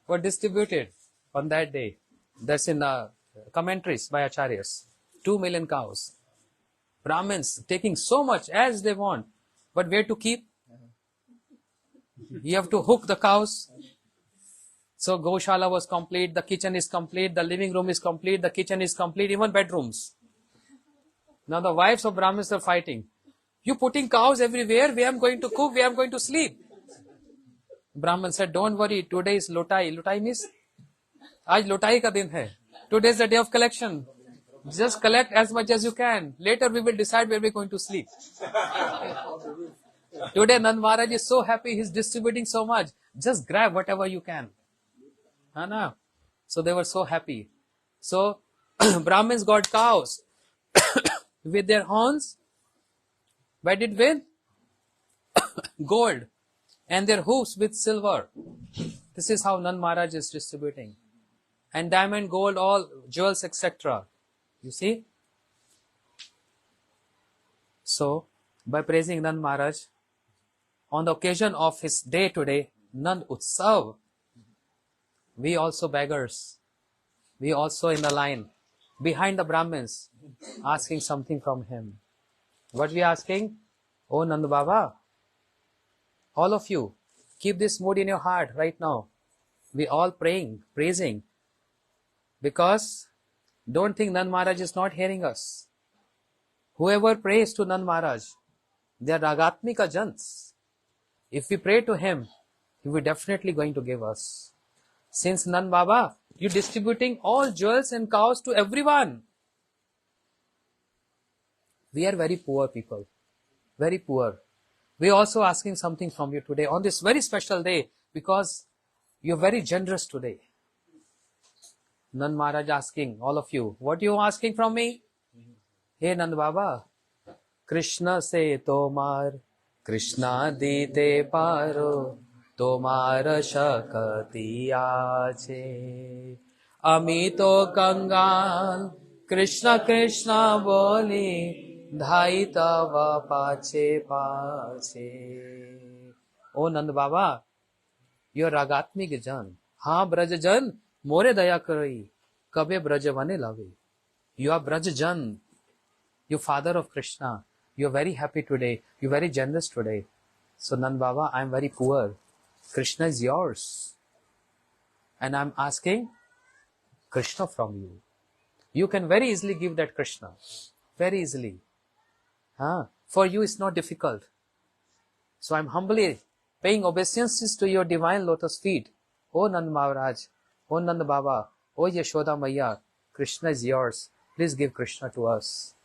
Speaker 2: were distributed on that day. That's in the commentaries by Acharyas. 2 million cows. Brahmins taking so much as they want. But where to keep? You have to hook the cows. So Goshala was complete, the kitchen is complete, the living room is complete, the kitchen is complete, even bedrooms. Now the wives of Brahmins are fighting. You putting cows everywhere, where am going to cook, where am going to sleep? Brahman said, don't worry, today is Lotai. Lotai means? Aaj Lotai ka din hai. Today is the day of collection. Just collect as much as you can. Later we will decide where we are going to sleep. Today Nand Maharaj is so happy, he is distributing so much. Just grab whatever you can. Hana? So they were so happy. So Brahmins got cows with their horns, wedded with gold, and their hoofs with silver. This is how Nand Maharaj is distributing. And diamond, gold, all jewels, etc. You see? So, by praising Nand Maharaj, on the occasion of his day today, Nandotsav, we also beggars, we also in the line, behind the Brahmins, asking something from him. What we asking? Oh Nand Baba, all of you, keep this mood in your heart right now. We all praying, praising. Because don't think Nand Maharaj is not hearing us. Whoever prays to Nand Maharaj, they are Ragatmika Jans. If we pray to him, he will definitely going to give us. Since Nand Baba, you distributing all jewels and cows to everyone. We are very poor people. Very poor. We are also asking something from you today on this very special day because you are very generous today. Nand Maharaj asking all of you, what you asking from me? Hey Nand Baba, Krishna se tomar, Krishna dite paro, tomar shakati ache. Amito Kangal, Krishna Krishna boli, dhai tava pache pache. Oh Nand Baba, you are Ragatmik Jan. Ha Braj Jan, more daya karai, kabe Brajavane lave. You are Braj Jan. You father of Krishna. You are very happy today. You are very generous today. So Nand Baba, I am very poor. Krishna is yours. And I am asking Krishna from you. You can very easily give that Krishna. Very easily. For you it's not difficult. So I am humbly paying obeisances to your divine lotus feet. Oh Nand Maharaj, oh Nand Baba, oh Yashoda Maya, Krishna is yours. Please give Krishna to us.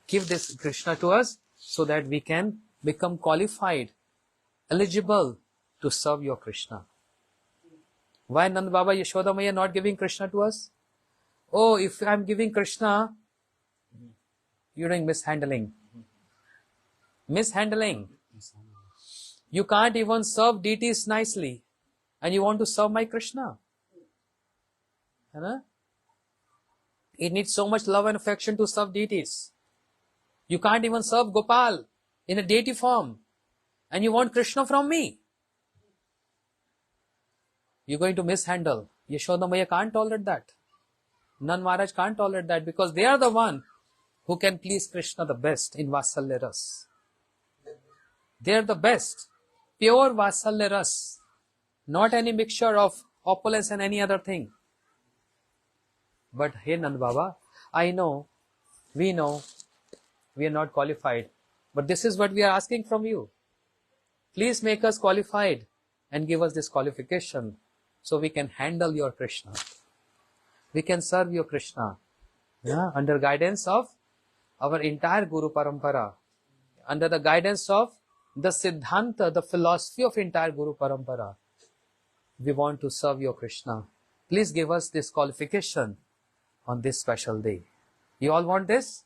Speaker 2: Give this Krishna to us so that we can become qualified, eligible to serve your Krishna. Why Nand Baba, Yashoda Maya not giving Krishna to us? Oh, if I am giving Krishna, you are doing mishandling. Mishandling. You can't even serve deities nicely. And you want to serve my Krishna. It needs so much love and affection to serve deities. You can't even serve Gopal in a deity form. And you want Krishna from me. You're going to mishandle. Yashoda Maya can't tolerate that. Nand Maharaj can't tolerate that because they are the one who can please Krishna the best in Vatsalya Ras. They are the best. Pure Vatsalya Ras. Not any mixture of opulence and any other thing. But hey Nand Baba, I know, we are not qualified. But this is what we are asking from you. Please make us qualified and give us this qualification so we can handle your Krishna. We can serve your Krishna under guidance of our entire Guru Parampara, under the guidance of the Siddhanta, the philosophy of entire Guru Parampara, we want to serve your Krishna. Please give us this qualification on this special day. You all want this?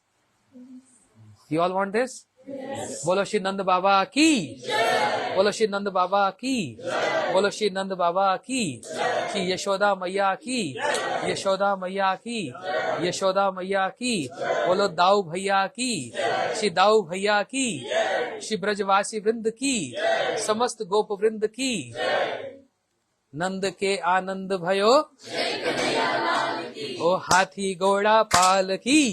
Speaker 2: You all want this? Yes. Bolo Shri Nanda Baba ki. Jai. Bolo Shri Nanda Baba ki. Jai. Bolo Shri Nanda Baba ki. Jai. Shri Yashoda Maiya ki. Jai. Yashoda Maiya ki. Jai. Yashoda Maiya ki. Jai. Bolo Dau Bhaiya ki. Jai. Shri Dau Bhaiya ki. Jai. Shri Brajvasi Vrind ki. Jai. Samast Gop Vrind ki. Jai. नंद के आनंद भयो ओ हाथी घोड़ा पाल की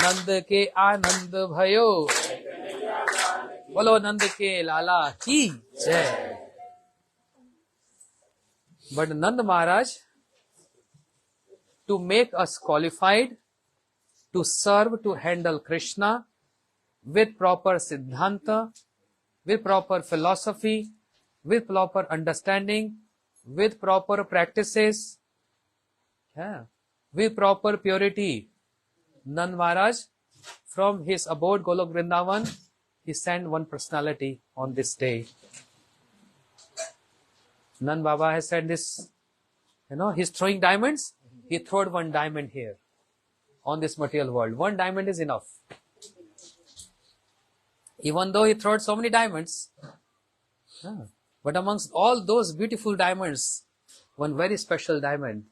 Speaker 2: नंद के आनंद भयो बोलो नंद के लाला की जय. But Nand Maharaj, to make us qualified to serve, to handle Krishna with proper siddhanta, with proper philosophy, with proper understanding, with proper practices, with proper purity. Nand Maharaj, from his abode Golok Vrindavan, he sent one personality on this day. Nand Baba has said this, he's throwing diamonds. He threw one diamond here on this material world. One diamond is enough. Even though he threw so many diamonds, but amongst all those beautiful diamonds, one very special diamond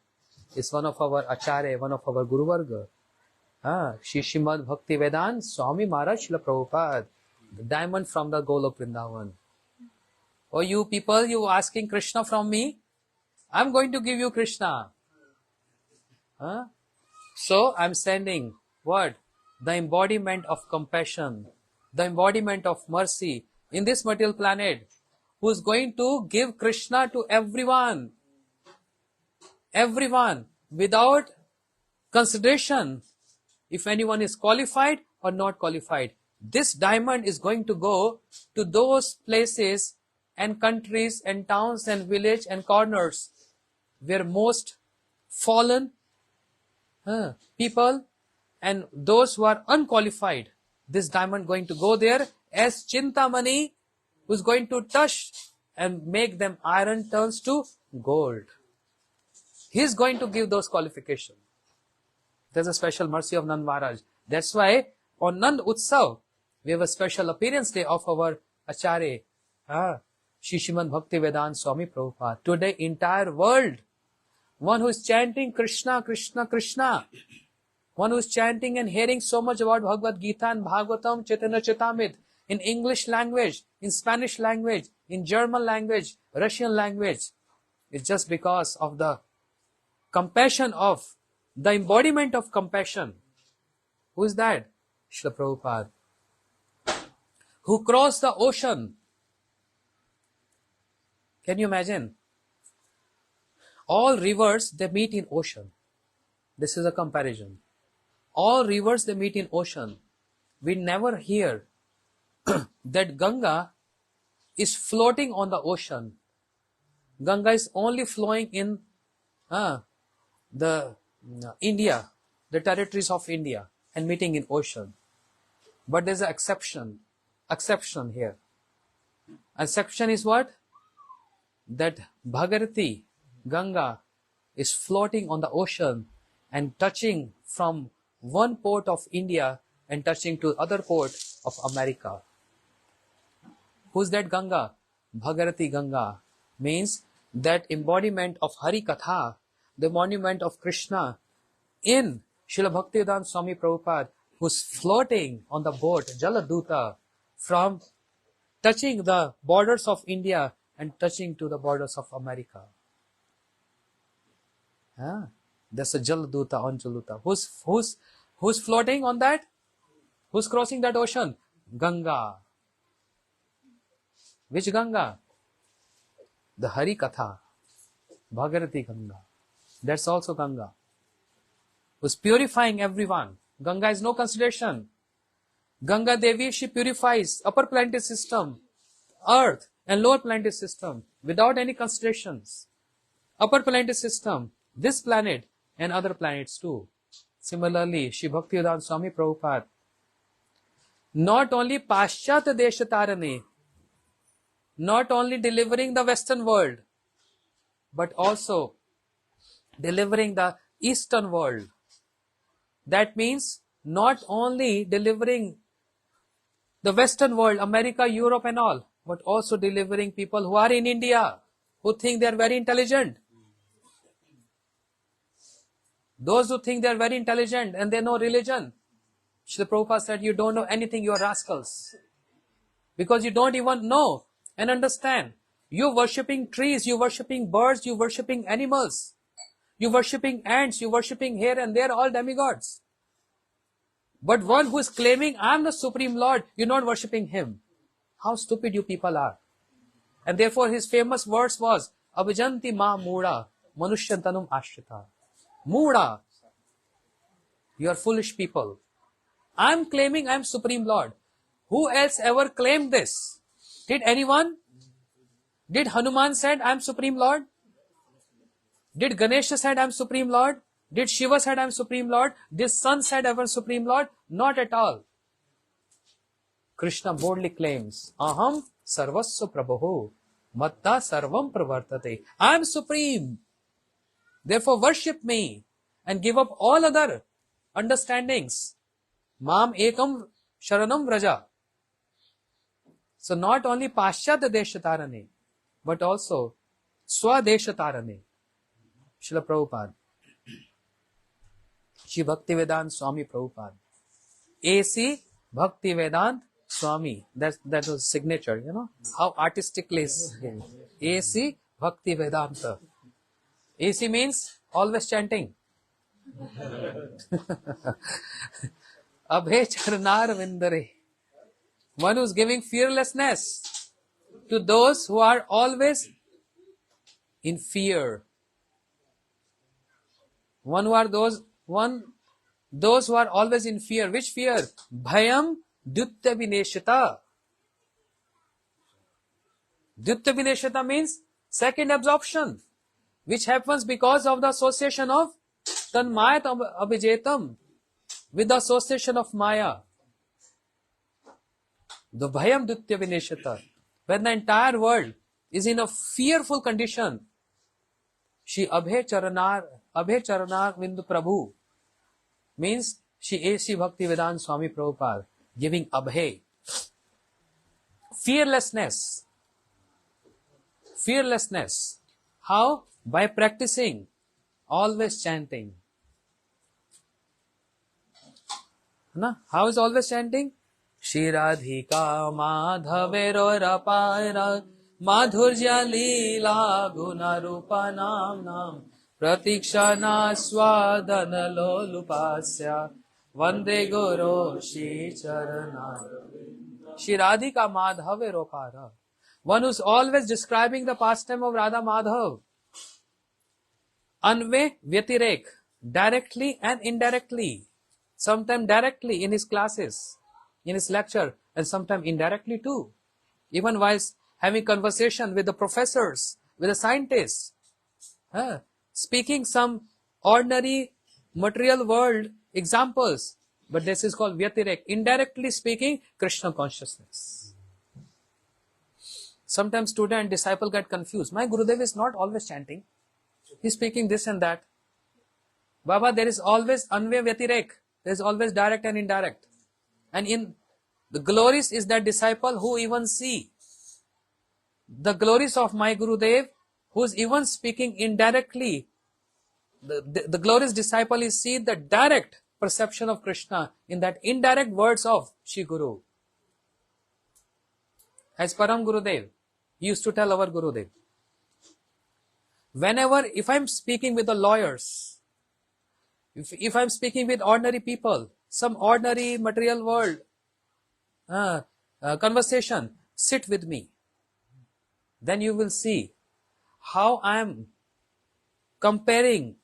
Speaker 2: is one of our Acharya, one of our Guru Varga. Shri Srimad Bhaktivedant Swami Maharaj Srila Prabhupada, the diamond from the Golok Vrindavan. Oh, you people, you asking Krishna from me? I'm going to give you Krishna. So, I'm sending what? The embodiment of compassion, the embodiment of mercy in this material planet, who is going to give Krishna to everyone. Everyone, without consideration if anyone is qualified or not qualified. This diamond is going to go to those places and countries and towns and villages and corners where most fallen people and those who are unqualified. This diamond going to go there as Chintamani, who's going to touch and make them iron turns to gold. He's going to give those qualifications. There's a special mercy of Nand Maharaj. That's why on Nandotsav, we have a special appearance day of our Acharya, Shri Srimad Bhaktivedant Swami Prabhupada. Today, entire world, one who is chanting Krishna, Krishna, Krishna, one who is chanting and hearing so much about Bhagavad Gita and Bhagavatam, Chaitanya Charitamrita, in English language, in Spanish language, in German language, Russian language. It's just because of the compassion of, the embodiment of compassion. Who is that? Srila Prabhupada. Who crossed the ocean. Can you imagine? All rivers, they meet in ocean. This is a comparison. All rivers, they meet in ocean. We never hear that Ganga is floating on the ocean. Ganga is only flowing in the India, the territories of India, and meeting in ocean. But there's an exception here. Exception is what? That Bhagirathi, Ganga, is floating on the ocean and touching from one port of India and touching to other port of America. Who's that Ganga? Bhagirathi Ganga means that embodiment of Hari Katha, the monument of Krishna in Srila Bhaktivedant Swami Prabhupada, who's floating on the boat, Jaladuta, from touching the borders of India and touching to the borders of America. There's a Jaladuta on Jaladuta. Who's floating on that? Who's crossing that ocean? Ganga. Which Ganga? The Hari Katha. Bhagirathi Ganga. That's also Ganga. Who's purifying everyone. Ganga is no consideration. Ganga Devi, she purifies upper planetary system, earth and lower planetary system without any considerations. Upper planetary system, this planet and other planets too. Similarly, Shri Bhaktivedant Swami Prabhupada, not only Paschat Deshatarane, not only delivering the Western world, but also delivering the Eastern world. That means not only delivering the Western world, America, Europe and all, but also delivering people who are in India, who think they are very intelligent. Those who think they are very intelligent and they know religion. Srila Prabhupada said, you don't know anything, you are rascals. Because you don't even know and understand. You're worshipping trees, you're worshipping birds, you're worshipping animals. You're worshipping ants, you're worshipping here and there, all demigods. But one who is claiming, I am the Supreme Lord, you're not worshipping him. How stupid you people are. And therefore his famous verse was, Abhijanti ma muda, manushyantanum ashrita. Muda. You are foolish people. I am claiming I am Supreme Lord. Who else ever claimed this? Did anyone? Did Hanuman said, I am Supreme Lord? Did Ganesha said, I am Supreme Lord? Did Shiva said, I am Supreme Lord? Did Sun said, I am Supreme Lord? Not at all. Krishna boldly claims, Aham sarvasya prabhu, matta sarvam pravartate. I am supreme. Therefore worship me and give up all other understandings. Mam ekam sharanam vraja. So not only Paschat Deshatarane, but also Swadeshatarane. Srila Prabhupada. Shri Bhaktivedant Swami Prabhupada. A.C. Bhaktivedant Swami. That was signature, you know. How artistically is A.C. Bhaktivedanta. A.C. means always chanting. Abhe charnar vindare. One who is giving fearlessness to those who are always in fear. Those who are always in fear. Which fear? Bhayam Dutya Vineshata. Dutya Vineshata means second absorption, which happens because of the association of Tanmayat Abhijetam with the association of Maya. The Bhayam Dutya Vineshata. When the entire world is in a fearful condition, She Abhe Charanar Vindu Prabhu means She A.C. Bhaktivedant Swami Prabhupada giving Abhe. Fearlessness. Fearlessness. How? By practicing. Always chanting. Na? How is always chanting? Shri Radhika Madhavero Rapara Madhurya Leela Guna Rupa Nam Nam Pratikshana Swadana Lolupasya Vande Guru Shri Charana. Shri Radhika Madhavero Para. One who's always describing the pastime of Radha Madhav. Anve Vyatirek. Directly and indirectly. Sometimes directly in his classes, in his lecture, and sometimes indirectly too. Even while having conversation with the professors, with the scientists, speaking some ordinary material world examples, but this is called Vyatirek. Indirectly speaking, Krishna consciousness. Sometimes student and disciple get confused. My Gurudev is not always chanting. He's speaking this and that. Baba, there is always Anve Vyatirek. There is always direct and indirect. And in the glories is that disciple who even see the glories of my Gurudev, who is even speaking indirectly. The glorious disciple is see the direct perception of Krishna in that indirect words of Shri Guru. As Param Gurudev, he used to tell our Gurudev, whenever, if I'm speaking with the lawyers, if I'm speaking with ordinary people, some ordinary material world conversation, sit with me. Then you will see how I am comparing,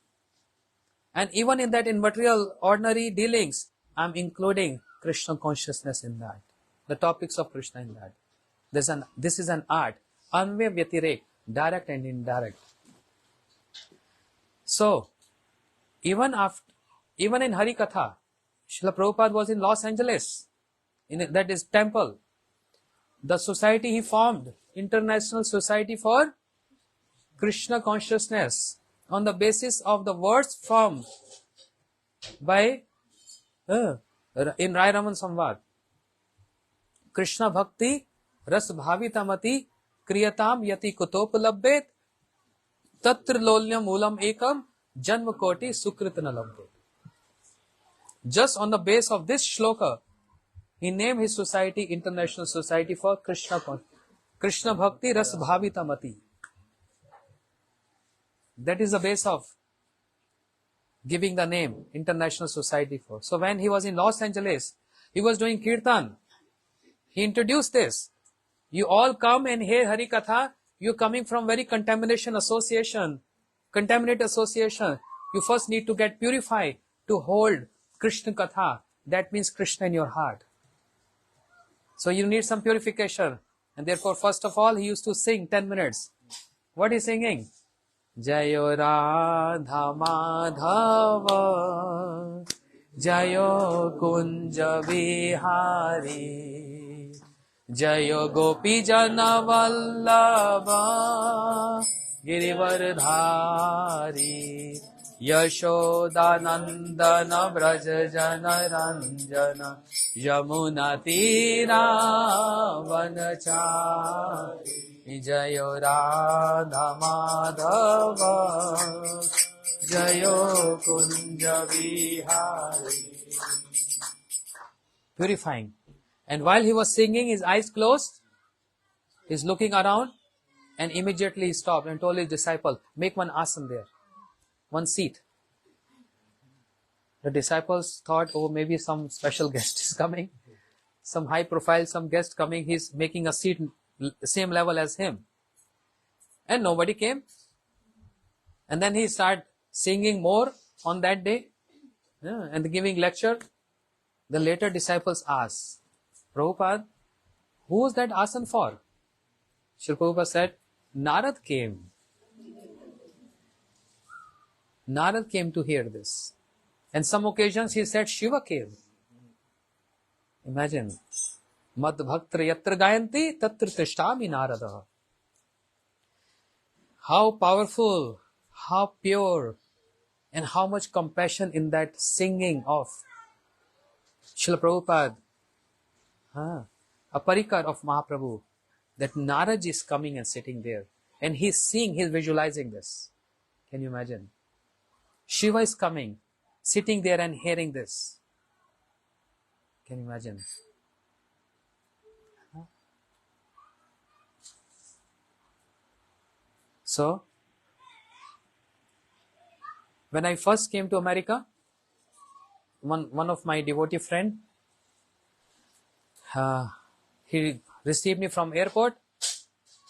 Speaker 2: and even in that, in material ordinary dealings, I am including Krishna consciousness in that, the topics of Krishna in that. This is an art, Anve Vyatirek, direct and indirect. So, even after, Even in Hari Katha, Srila Prabhupada was in Los Angeles, that is temple. The society he formed, International Society for Krishna Consciousness, on the basis of the words formed by in Rai Raman Samvad. Krishna Bhakti Ras Bhavitamati Kriyatam Yati Kutopalabhet Tatra Lolyam Ulam Ekam Janma Koti Sukritana Labhet. Just on the base of this shloka, he named his society International Society for Krishna Bhakti Ras Bhavitamati. That is the base of giving the name International Society for. So when he was in Los Angeles, he was doing kirtan. He introduced this. You all come and hear Hari Katha. You coming from very contaminated association. You first need to get purified to hold Krishna Katha. That means Krishna in your heart. So you need some purification. And therefore, first of all, he used to sing 10 minutes. What is singing? Jayo Radha Madhava Jayo Kunja Vihari Jayo Gopi Jana Vallabha Girivardhari Yashodanandana Braja Jana Ranjana Yamuna Tira Vanachari Jayo Radha Madhava Jayo Kunja Vihari. Purifying. And while he was singing, his eyes closed, he's looking around, and immediately he stopped and told his disciple, make one asana there, one seat. The disciples thought, oh, maybe some special guest is coming, some high profile, some guest coming, he's making a seat the same level as him. And nobody came. And then he started singing more on that day, and giving lecture. The later disciples asked, Prabhupada, who was that asana for? Srila Prabhupada said, Narad came. Narad came to hear this. And some occasions he said Shiva came. Imagine. Mad bhaktra yatra gayanti tatra tishtami narada. How powerful, how pure, and how much compassion in that singing of Srila Prabhupada. A parikar of Mahaprabhu. That Narad is coming and sitting there. And he's seeing, he's visualizing this. Can you imagine? Shiva is coming, sitting there and hearing this. Can you imagine? So, when I first came to America, one of my devotee friend, he received me from airport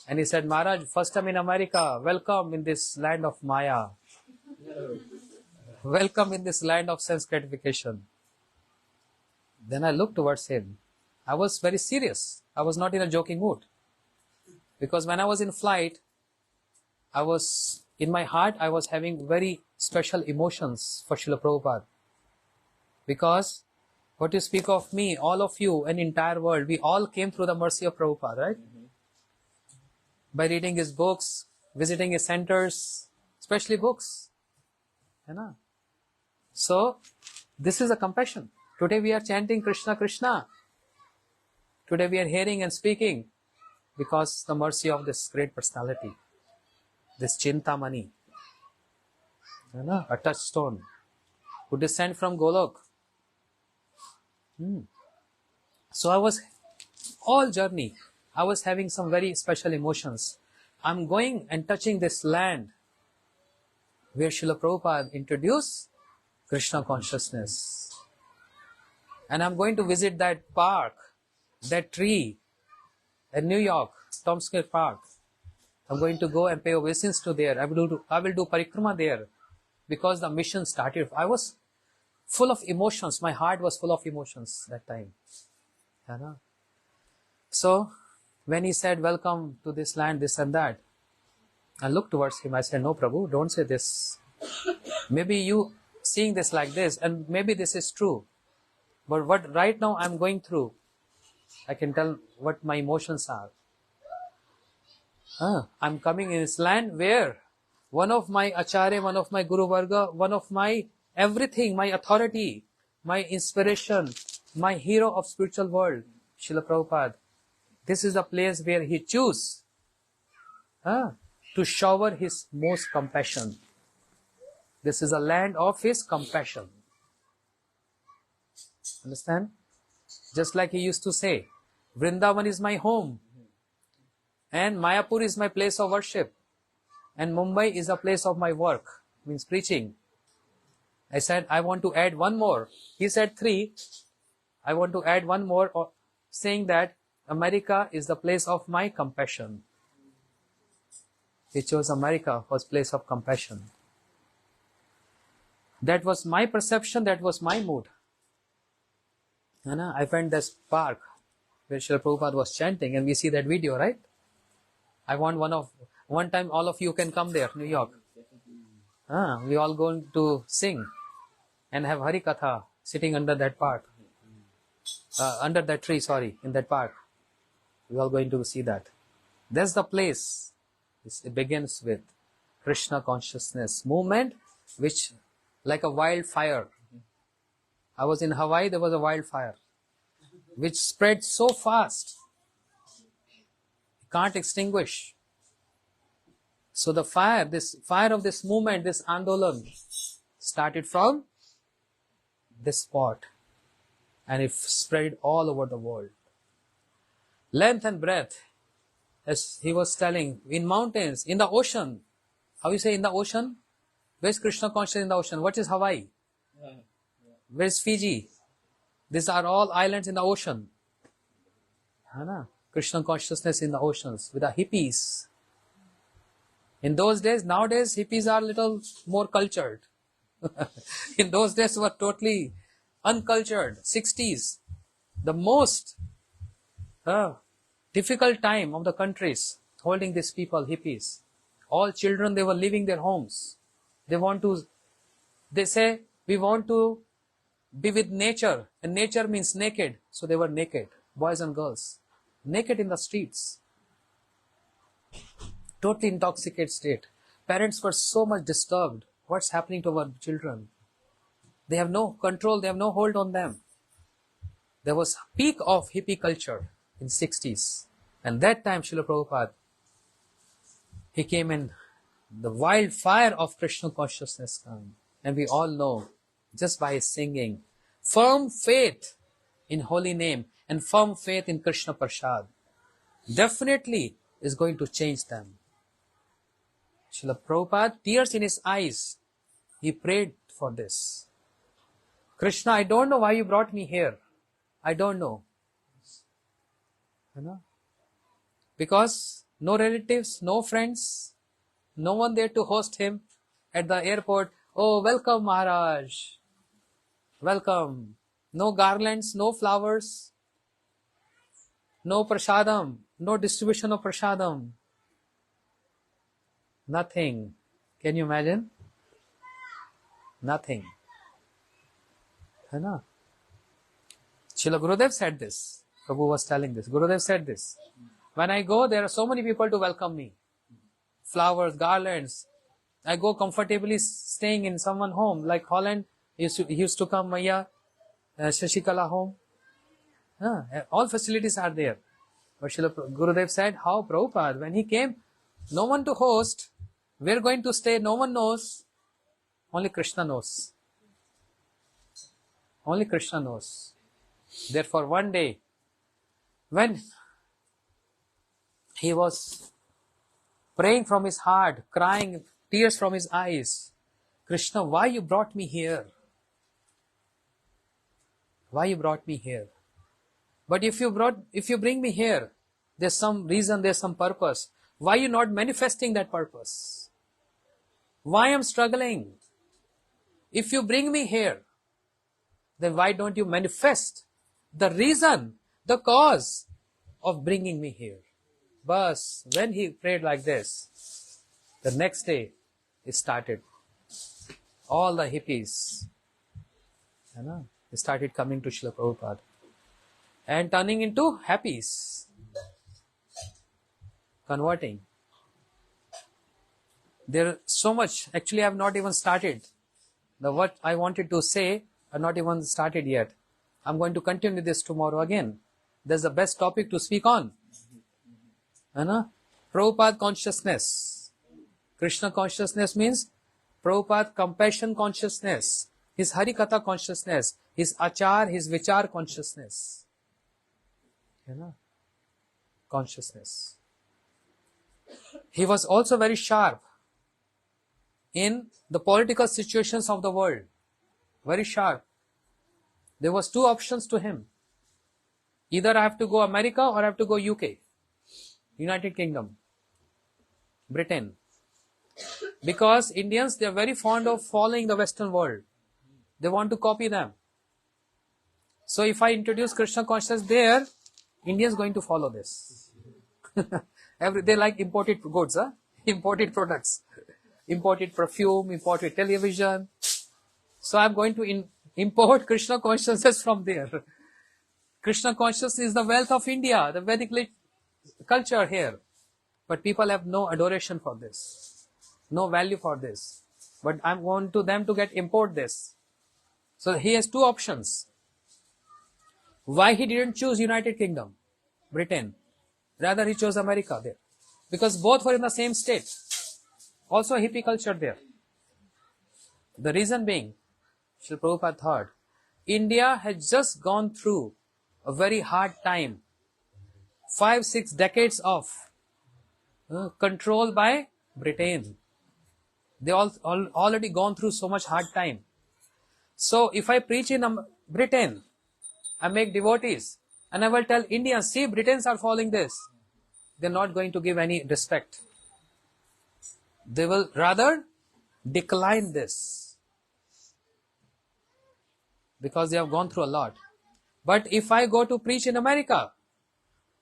Speaker 2: and he said, Maharaj, first time in America, welcome in this land of Maya. Welcome in this land of sense gratification. Then I looked towards him. I was very serious. I was not in a joking mood. Because when I was in flight, in my heart, I was having very special emotions for Srila Prabhupada. Because what you speak of me, all of you, and entire world, we all came through the mercy of Prabhupada, right? By reading his books, visiting his centers, especially books. So, this is a compassion. Today we are chanting Krishna, Krishna. Today we are hearing and speaking because the mercy of this great personality, this Chintamani, a touchstone, who descend from Golok. So I was, all journey, I was having some very special emotions. I'm going and touching this land where Srila Prabhupada introduced Krishna consciousness. And I'm going to visit that park, that tree in New York, Tomsky Park. I'm going to go and pay obeisance to there. I will do parikrama there because the mission started. I was full of emotions. My heart was full of emotions that time. So, when he said, welcome to this land, this and that, I looked towards him. I said, no, Prabhu, don't say this. Maybe you seeing this like this, and maybe this is true. But what right now I'm going through, I can tell what my emotions are. I'm coming in this land where one of my acharya, one of my Guru Varga, one of my everything, my authority, my inspiration, my hero of spiritual world, Srila Prabhupada, this is the place where he chose to shower his most compassion. This is a land of his compassion. Understand? Just like he used to say, Vrindavan is my home, and Mayapur is my place of worship, and Mumbai is a place of my work, means preaching. I said, I want to add one more. He said 3. I want to add one more, saying that America is the place of my compassion. He chose America as place of compassion. That was my perception, that was my mood. I went this park where Srila Prabhupada was chanting, and we see that video, right? I want one time all of you can come there, New York. We all going to sing and have Hari Katha sitting under that park. Under that tree, in that park. We all going to see that. That's the place. It begins with Krishna consciousness movement, which like a wildfire. I was in Hawaii, there was a wildfire, which spread so fast, you can't extinguish. So the fire, this fire of this movement, this Andolan, started from this spot, and it spread all over the world. Length and breadth, as he was telling, in mountains, in the ocean. How you say in the ocean? Where's Krishna consciousness in the ocean? What is Hawaii? Where's Fiji? These are all islands in the ocean. Krishna consciousness in the oceans with the hippies. In those days, nowadays hippies are little more cultured. In those days were totally uncultured. 60s, the most difficult time of the countries holding these people, hippies. All children, they were leaving their homes. They say, we want to be with nature, and nature means naked. So they were naked, boys and girls, naked in the streets, totally intoxicated state. Parents were so much disturbed. What's happening to our children? They have no control, they have no hold on them. There was peak of hippie culture in 60s, and that time Srila Prabhupada, he came in, the wildfire of Krishna consciousness came, and we all know, just by singing, firm faith in holy name and firm faith in Krishna Prasad definitely is going to change them. Srila Prabhupada, tears in his eyes, he prayed for this. Krishna, I don't know why you brought me here. I don't know. Because no relatives, no friends, no one there to host him at the airport. Oh, welcome Maharaj. Welcome. No garlands, no flowers, no prasadam, no distribution of prasadam. Nothing. Can you imagine? Nothing. Srila Gurudev said this. Prabhu was telling this. Gurudev said this. When I go, there are so many people to welcome me. Flowers, garlands. I go comfortably staying in someone's home, like Holland. He used to come, Maya, Shashikala home. All facilities are there. But Srila Gurudev said, how Prabhupada, when he came, no one to host, we're going to stay, no one knows, only Krishna knows. Only Krishna knows. Therefore, one day, when he was praying from his heart, crying, tears from his eyes, Krishna, why you brought me here? Why you brought me here? But if you bring me here, there's some reason, there's some purpose. Why you not manifesting that purpose? Why I'm struggling? If you bring me here, then why don't you manifest the reason, the cause of bringing me here? But when he prayed like this, the next day it started. All the hippies, they started coming to Srila Prabhupada and turning into happies, converting. There so much. Actually, I have not even started. What I wanted to say, I have not even started yet. I'm going to continue this tomorrow again. That's the best topic to speak on. Prabhupada consciousness. Krishna consciousness means Prabhupada compassion consciousness, his Harikatha consciousness, his Achar, his Vichar consciousness. Consciousness. He was also very sharp in the political situations of the world. Very sharp. There was two options to him. Either I have to go America or I have to go UK, United Kingdom, Britain. Because Indians, they are very fond of following the Western world. They want to copy them. So if I introduce Krishna consciousness there, Indians going to follow this. They like imported goods, imported products, imported perfume, imported television. So I'm going to import Krishna consciousness from there. Krishna consciousness is the wealth of India, the Vedic culture here. But people have no adoration for this, no value for this. But I'm going to them to import this. So he has two options. Why he didn't choose United Kingdom, Britain? Rather he chose America there. Because both were in the same state. Also hippie culture there. The reason being, Srila Prabhupada thought, India had just gone through a very hard time. 5-6 decades of control by Britain. They already gone through so much hard time. So if I preach in Britain, I make devotees, and I will tell Indians, see, Britons are following this. They're not going to give any respect. They will rather decline this. Because they have gone through a lot. But if I go to preach in America,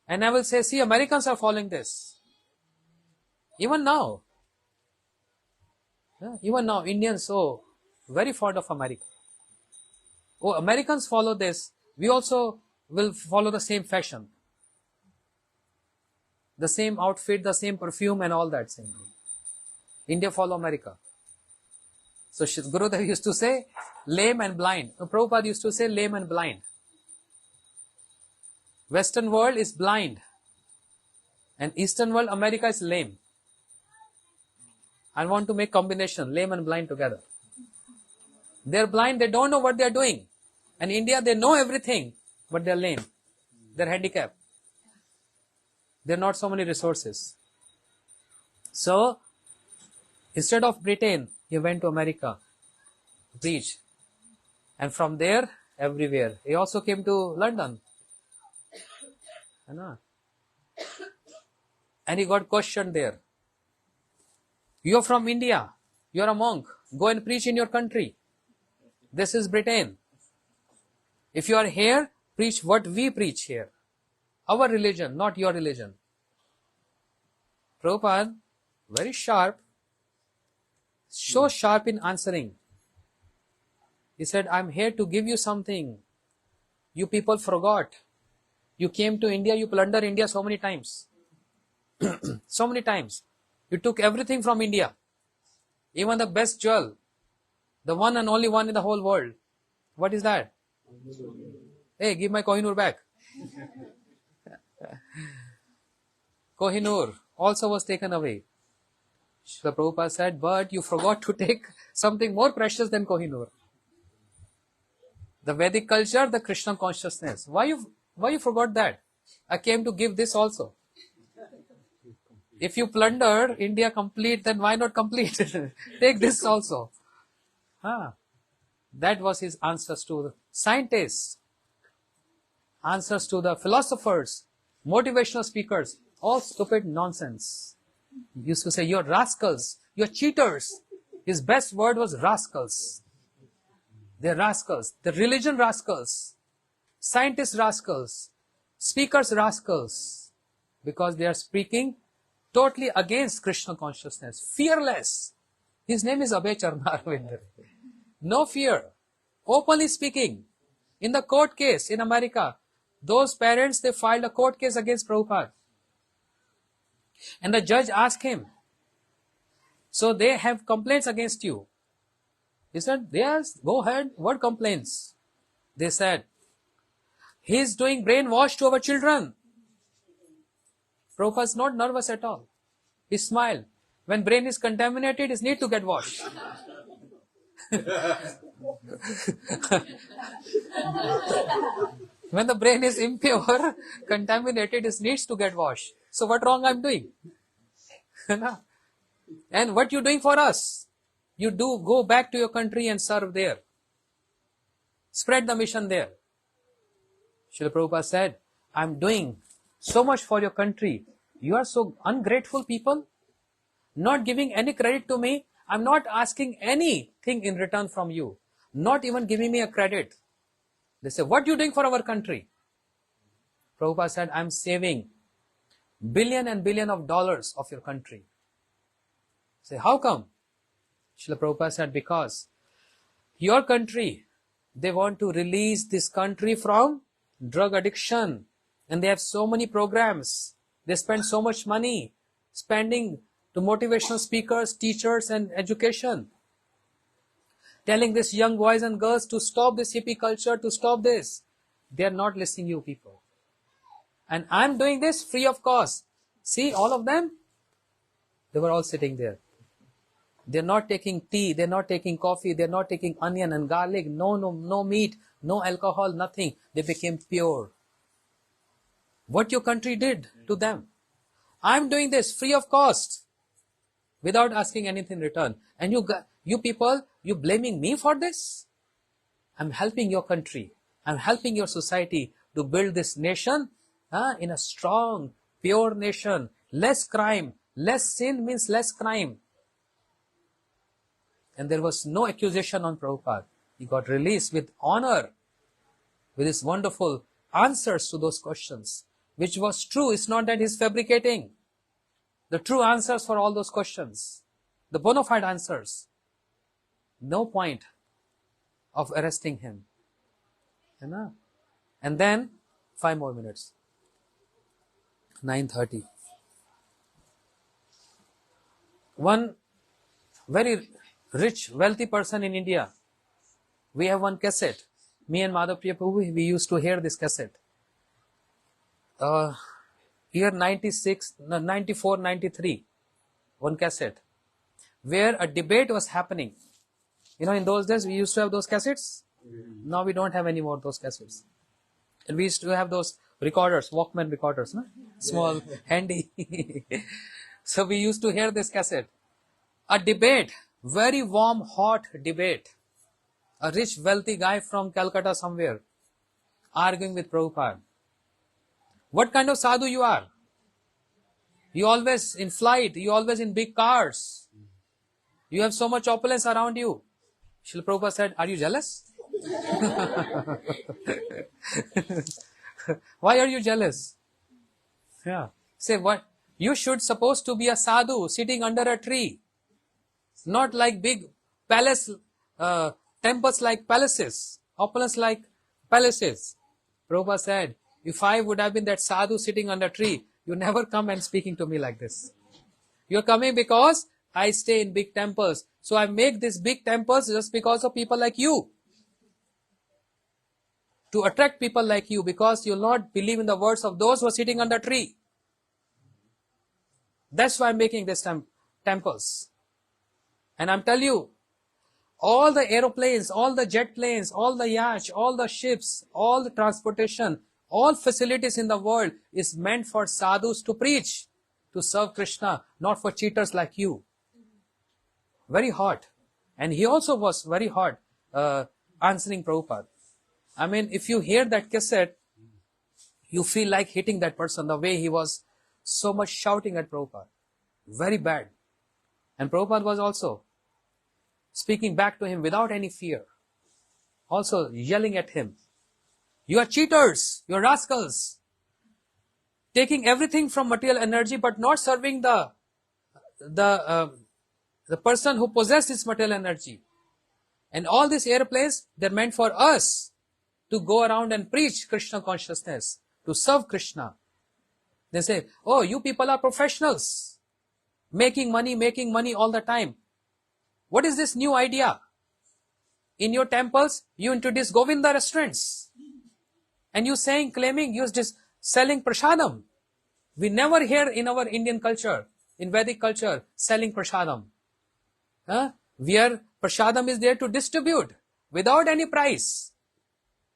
Speaker 2: and I will say, see, Americans are following this. Even now, Indians, very fond of America. Americans follow this. We also will follow the same fashion. The same outfit, the same perfume and all that same thing. India follow America. So Gurudev used to say, lame and blind. Prabhupada used to say, lame and blind. Western world is blind. And Eastern world, America is lame. I want to make combination, lame and blind together. They're blind, they don't know what they're doing. And India, they know everything, but they're lame. They're handicapped. There are not so many resources. So, instead of Britain, he went to America to preach. And from there, everywhere. He also came to London. And he got questioned there. You are from India. You are a monk. Go and preach in your country. This is Britain. If you are here, preach what we preach here. Our religion, not your religion. Prabhupada, very sharp, so sharp in answering. He said, I'm here to give you something. You people forgot. You came to India, you plundered India so many times. So many times. You took everything from India. Even the best jewel. The one and only one in the whole world. What is that? Hey, give my Kohinoor back. Kohinoor also was taken away. Srila Prabhupada said, but you forgot to take something more precious than Kohinoor. The Vedic culture, the Krishna consciousness. Why you forgot that? I came to give this also. If you plundered India complete, then why not complete? Take this also. That was his answers to the scientists, answers to the philosophers, motivational speakers, all stupid nonsense. He used to say, you're rascals, you're cheaters. His best word was rascals. They're rascals. The religion rascals, scientists rascals, speakers rascals, because they are speaking totally against Krishna consciousness, fearless. His name is Abhay Charna Arvind. No fear. Openly speaking. In the court case in America, those parents, they filed a court case against Prabhupada. And the judge asked him, so they have complaints against you. He said, yes, go ahead. What complaints? They said, he is doing brainwash to our children. Prabhupada is not nervous at all. He smiled. When brain is contaminated, it needs to get washed. When the brain is impure, contaminated, it needs to get washed. So what wrong I'm doing? And what you doing for us? You do go back to your country and serve there. Spread the mission there. Srila Prabhupada said, I'm doing so much for your country. You are so ungrateful people, not giving any credit to me. I'm not asking anything in return from you, not even giving me a credit. They say, what are you doing for our country? Prabhupada said, I'm saving billion and billion of dollars of your country. Say, how come? Srila Prabhupada said, because your country, they want to release this country from drug addiction. And they have so many programs. They spend so much money spending to motivational speakers, teachers, and education. Telling these young boys and girls to stop this hippie culture, to stop this. They are not listening to you people. And I'm doing this free of cost. See, all of them, they were all sitting there. They're not taking tea, they're not taking coffee, they're not taking onion and garlic, no meat, no alcohol, nothing. They became pure. What your country did to them. I'm doing this free of cost, without asking anything in return. And you people, you blaming me for this? I'm helping your country. I'm helping your society to build this nation in a strong, pure nation. Less crime. Less sin means less crime. And there was no accusation on Prabhupada. He got released with honor, with his wonderful answers to those questions, which was true. It's not that he's fabricating. The true answers for all those questions, the bona fide answers. No point of arresting him. And then, 5 more minutes. 9:30. One very rich, wealthy person in India. We have one cassette. Me and Madhav Priya Prabhu, we used to hear this cassette. Year 94, 93. One cassette. Where a debate was happening. You know, in those days, we used to have those cassettes. Now we don't have any more those cassettes. And we used to have those recorders, Walkman recorders, no? Small, handy. So we used to hear this cassette. A debate. Very warm, hot debate. A rich, wealthy guy from Calcutta somewhere arguing with Prabhupada. What kind of sadhu you are? You always in flight, you always in big cars. You have so much opulence around you. Srila Prabhupada said, are you jealous? Why are you jealous? Yeah. Say what? You should supposed to be a sadhu sitting under a tree. Not like big palace, temples like palaces, opulence like palaces. Prabhupada said, if I would have been that sadhu sitting under a tree, you never come and speaking to me like this. You're coming because I stay in big temples. So I make these big temples just because of people like you. To attract people like you, because you'll not believe in the words of those who are sitting under a tree. That's why I'm making these temples. And I'm telling you, all the aeroplanes, all the jet planes, all the yachts, all the ships, all the transportation, all facilities in the world is meant for sadhus to preach, to serve Krishna, not for cheaters like you. Very hot. And he also was very hot answering Prabhupada. I mean, if you hear that cassette, you feel like hitting that person, the way he was so much shouting at Prabhupada. Very bad. And Prabhupada was also speaking back to him without any fear. Also yelling at him. You are cheaters. You are rascals. Taking everything from material energy but not serving the person who possesses material energy. And all these airplanes, they're meant for us to go around and preach Krishna consciousness, to serve Krishna. They say, oh, you people are professionals, making money all the time. What is this new idea? In your temples, you introduce Govinda restaurants. And you claiming you're just selling prasadam. We never hear in our Indian culture, in Vedic culture, selling prasadam. Where prasadam is there to distribute without any price.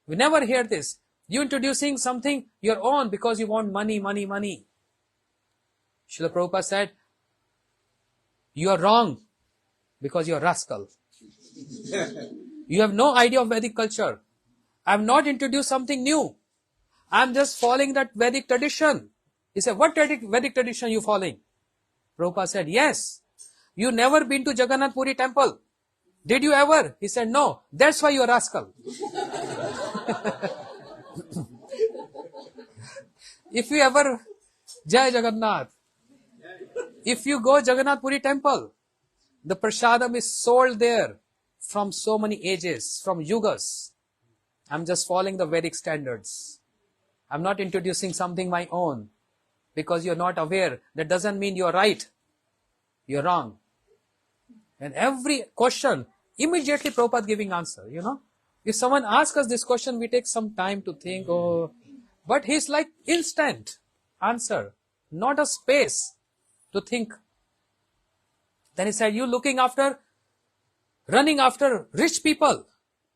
Speaker 2: We never hear this. You introducing something your own because you want money. Srila Prabhupada said, you are wrong because you are rascal. You have no idea of Vedic culture. I have not introduced something new. I am just following that Vedic tradition. He said, what Vedic tradition you following? Prabhupada said, yes. You never been to Jagannath Puri temple. Did you ever? He said, no. That's why you are rascal. If you ever, Jai Jagannath, if you go Jagannath Puri temple, the prasadam is sold there from so many ages, from yugas. I'm just following the Vedic standards. I'm not introducing something my own. Because you're not aware, that doesn't mean you're right. You're wrong. And every question, immediately Prabhupada giving answer, If someone asks us this question, we take some time to think, but he's like instant answer, not a space to think. Then he said, you running after rich people,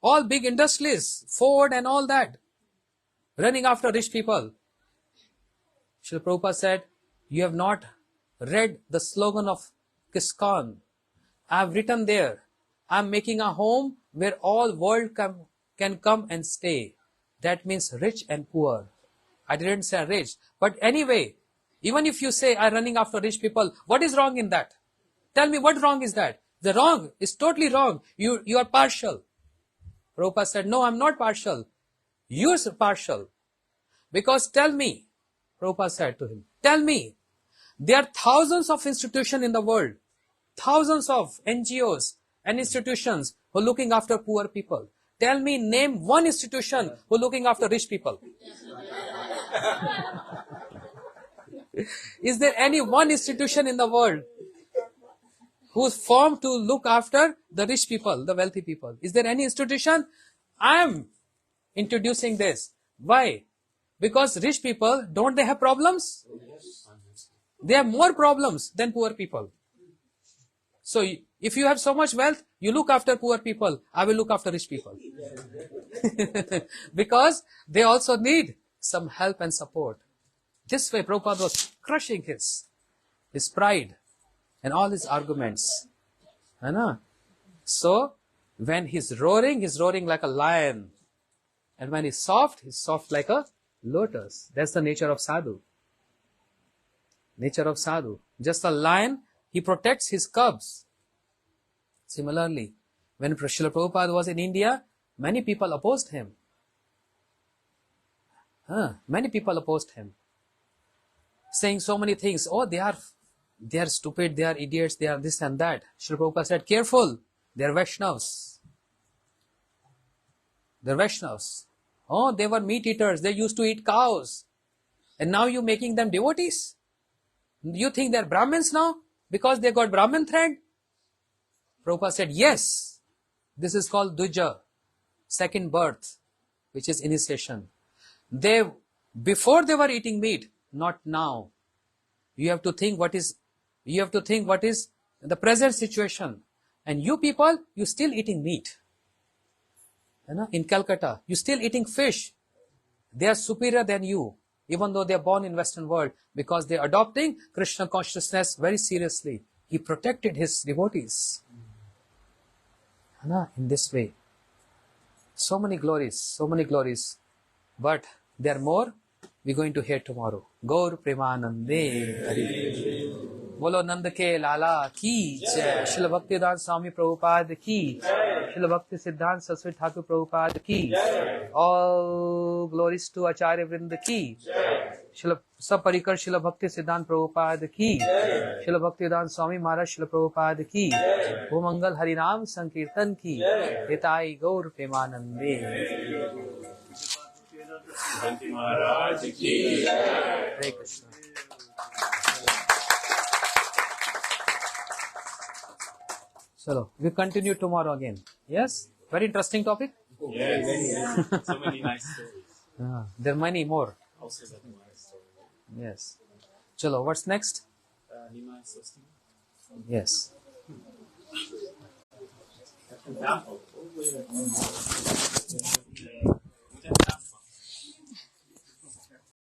Speaker 2: all big industries, Ford and all that, running after rich people. Srila Prabhupada said, you have not read the slogan of ISKCON. I have written there, I am making a home where all world can come and stay. That means rich and poor. I didn't say rich. But anyway, even if you say I'm running after rich people, what is wrong in that? Tell me what wrong is that? The wrong is totally wrong. You are partial. Prabhupada said, no, I'm not partial. You're partial. Because tell me, Prabhupada said to him, tell me, there are thousands of institutions in the world, thousands of NGOs and institutions who are looking after poor people. Tell me, name one institution who are looking after rich people. Is there any one institution in the world who's formed to look after the rich people, the wealthy people? Is there any institution? I am introducing this. Why? Because rich people, don't they have problems? They have more problems than poor people. So if you have so much wealth, you look after poor people. I will look after rich people. Because they also need some help and support. This way Prabhupada was crushing his pride and all his arguments. So when he's roaring like a lion. And when he's soft like a lotus. That's the nature of sadhu. Nature of sadhu. Just a lion, he protects his cubs. Similarly, when Srila Prabhupada was in India, many people opposed him. Many people opposed him. Saying so many things. Oh, they are stupid, they are idiots, they are this and that. Srila Prabhupada said, careful, they are Vaishnavas. They are Vaishnavas. Oh, they were meat eaters, they used to eat cows. And now you're making them devotees? You think they're Brahmins now? Because they got Brahmin thread? Prabhupada said, yes. This is called Duja, second birth, which is initiation. Before they were eating meat, not now. You have to think what is the present situation. And you people, you still eating meat. In Calcutta, you still eating fish. They are superior than you, even though they are born in Western world, because they are adopting Krishna consciousness very seriously. He protected his devotees. In this way. So many glories. But there are more we're going to hear tomorrow. Gaur Premanande Hari. Bolo Nand ke Lala ki jai. Srila Bhaktivedant Swami Prabhupada ki jai. Srila Bhakti Siddhanta Saraswati Thakur Prabhupada ki jai. All glories to Acharya Vrinda ki jai. Srila Saparikar Srila Bhaktivedant Prabhupada ki, Srila Bhaktivedant Swami Maharaj Srila Prabhupada ki, O Mangal Harinam Sankirtan ki, Hitai Gaur Premanande.
Speaker 4: Maharaj ki.
Speaker 2: Hare Krishna. So, we continue tomorrow again. Yes? Very interesting topic?
Speaker 4: Yes. So many nice stories.
Speaker 2: There are many more.
Speaker 4: Also that Maharaj story.
Speaker 2: Yes. Chalo, what's next?
Speaker 4: Nima Sostin.
Speaker 2: Yes.
Speaker 4: Apple.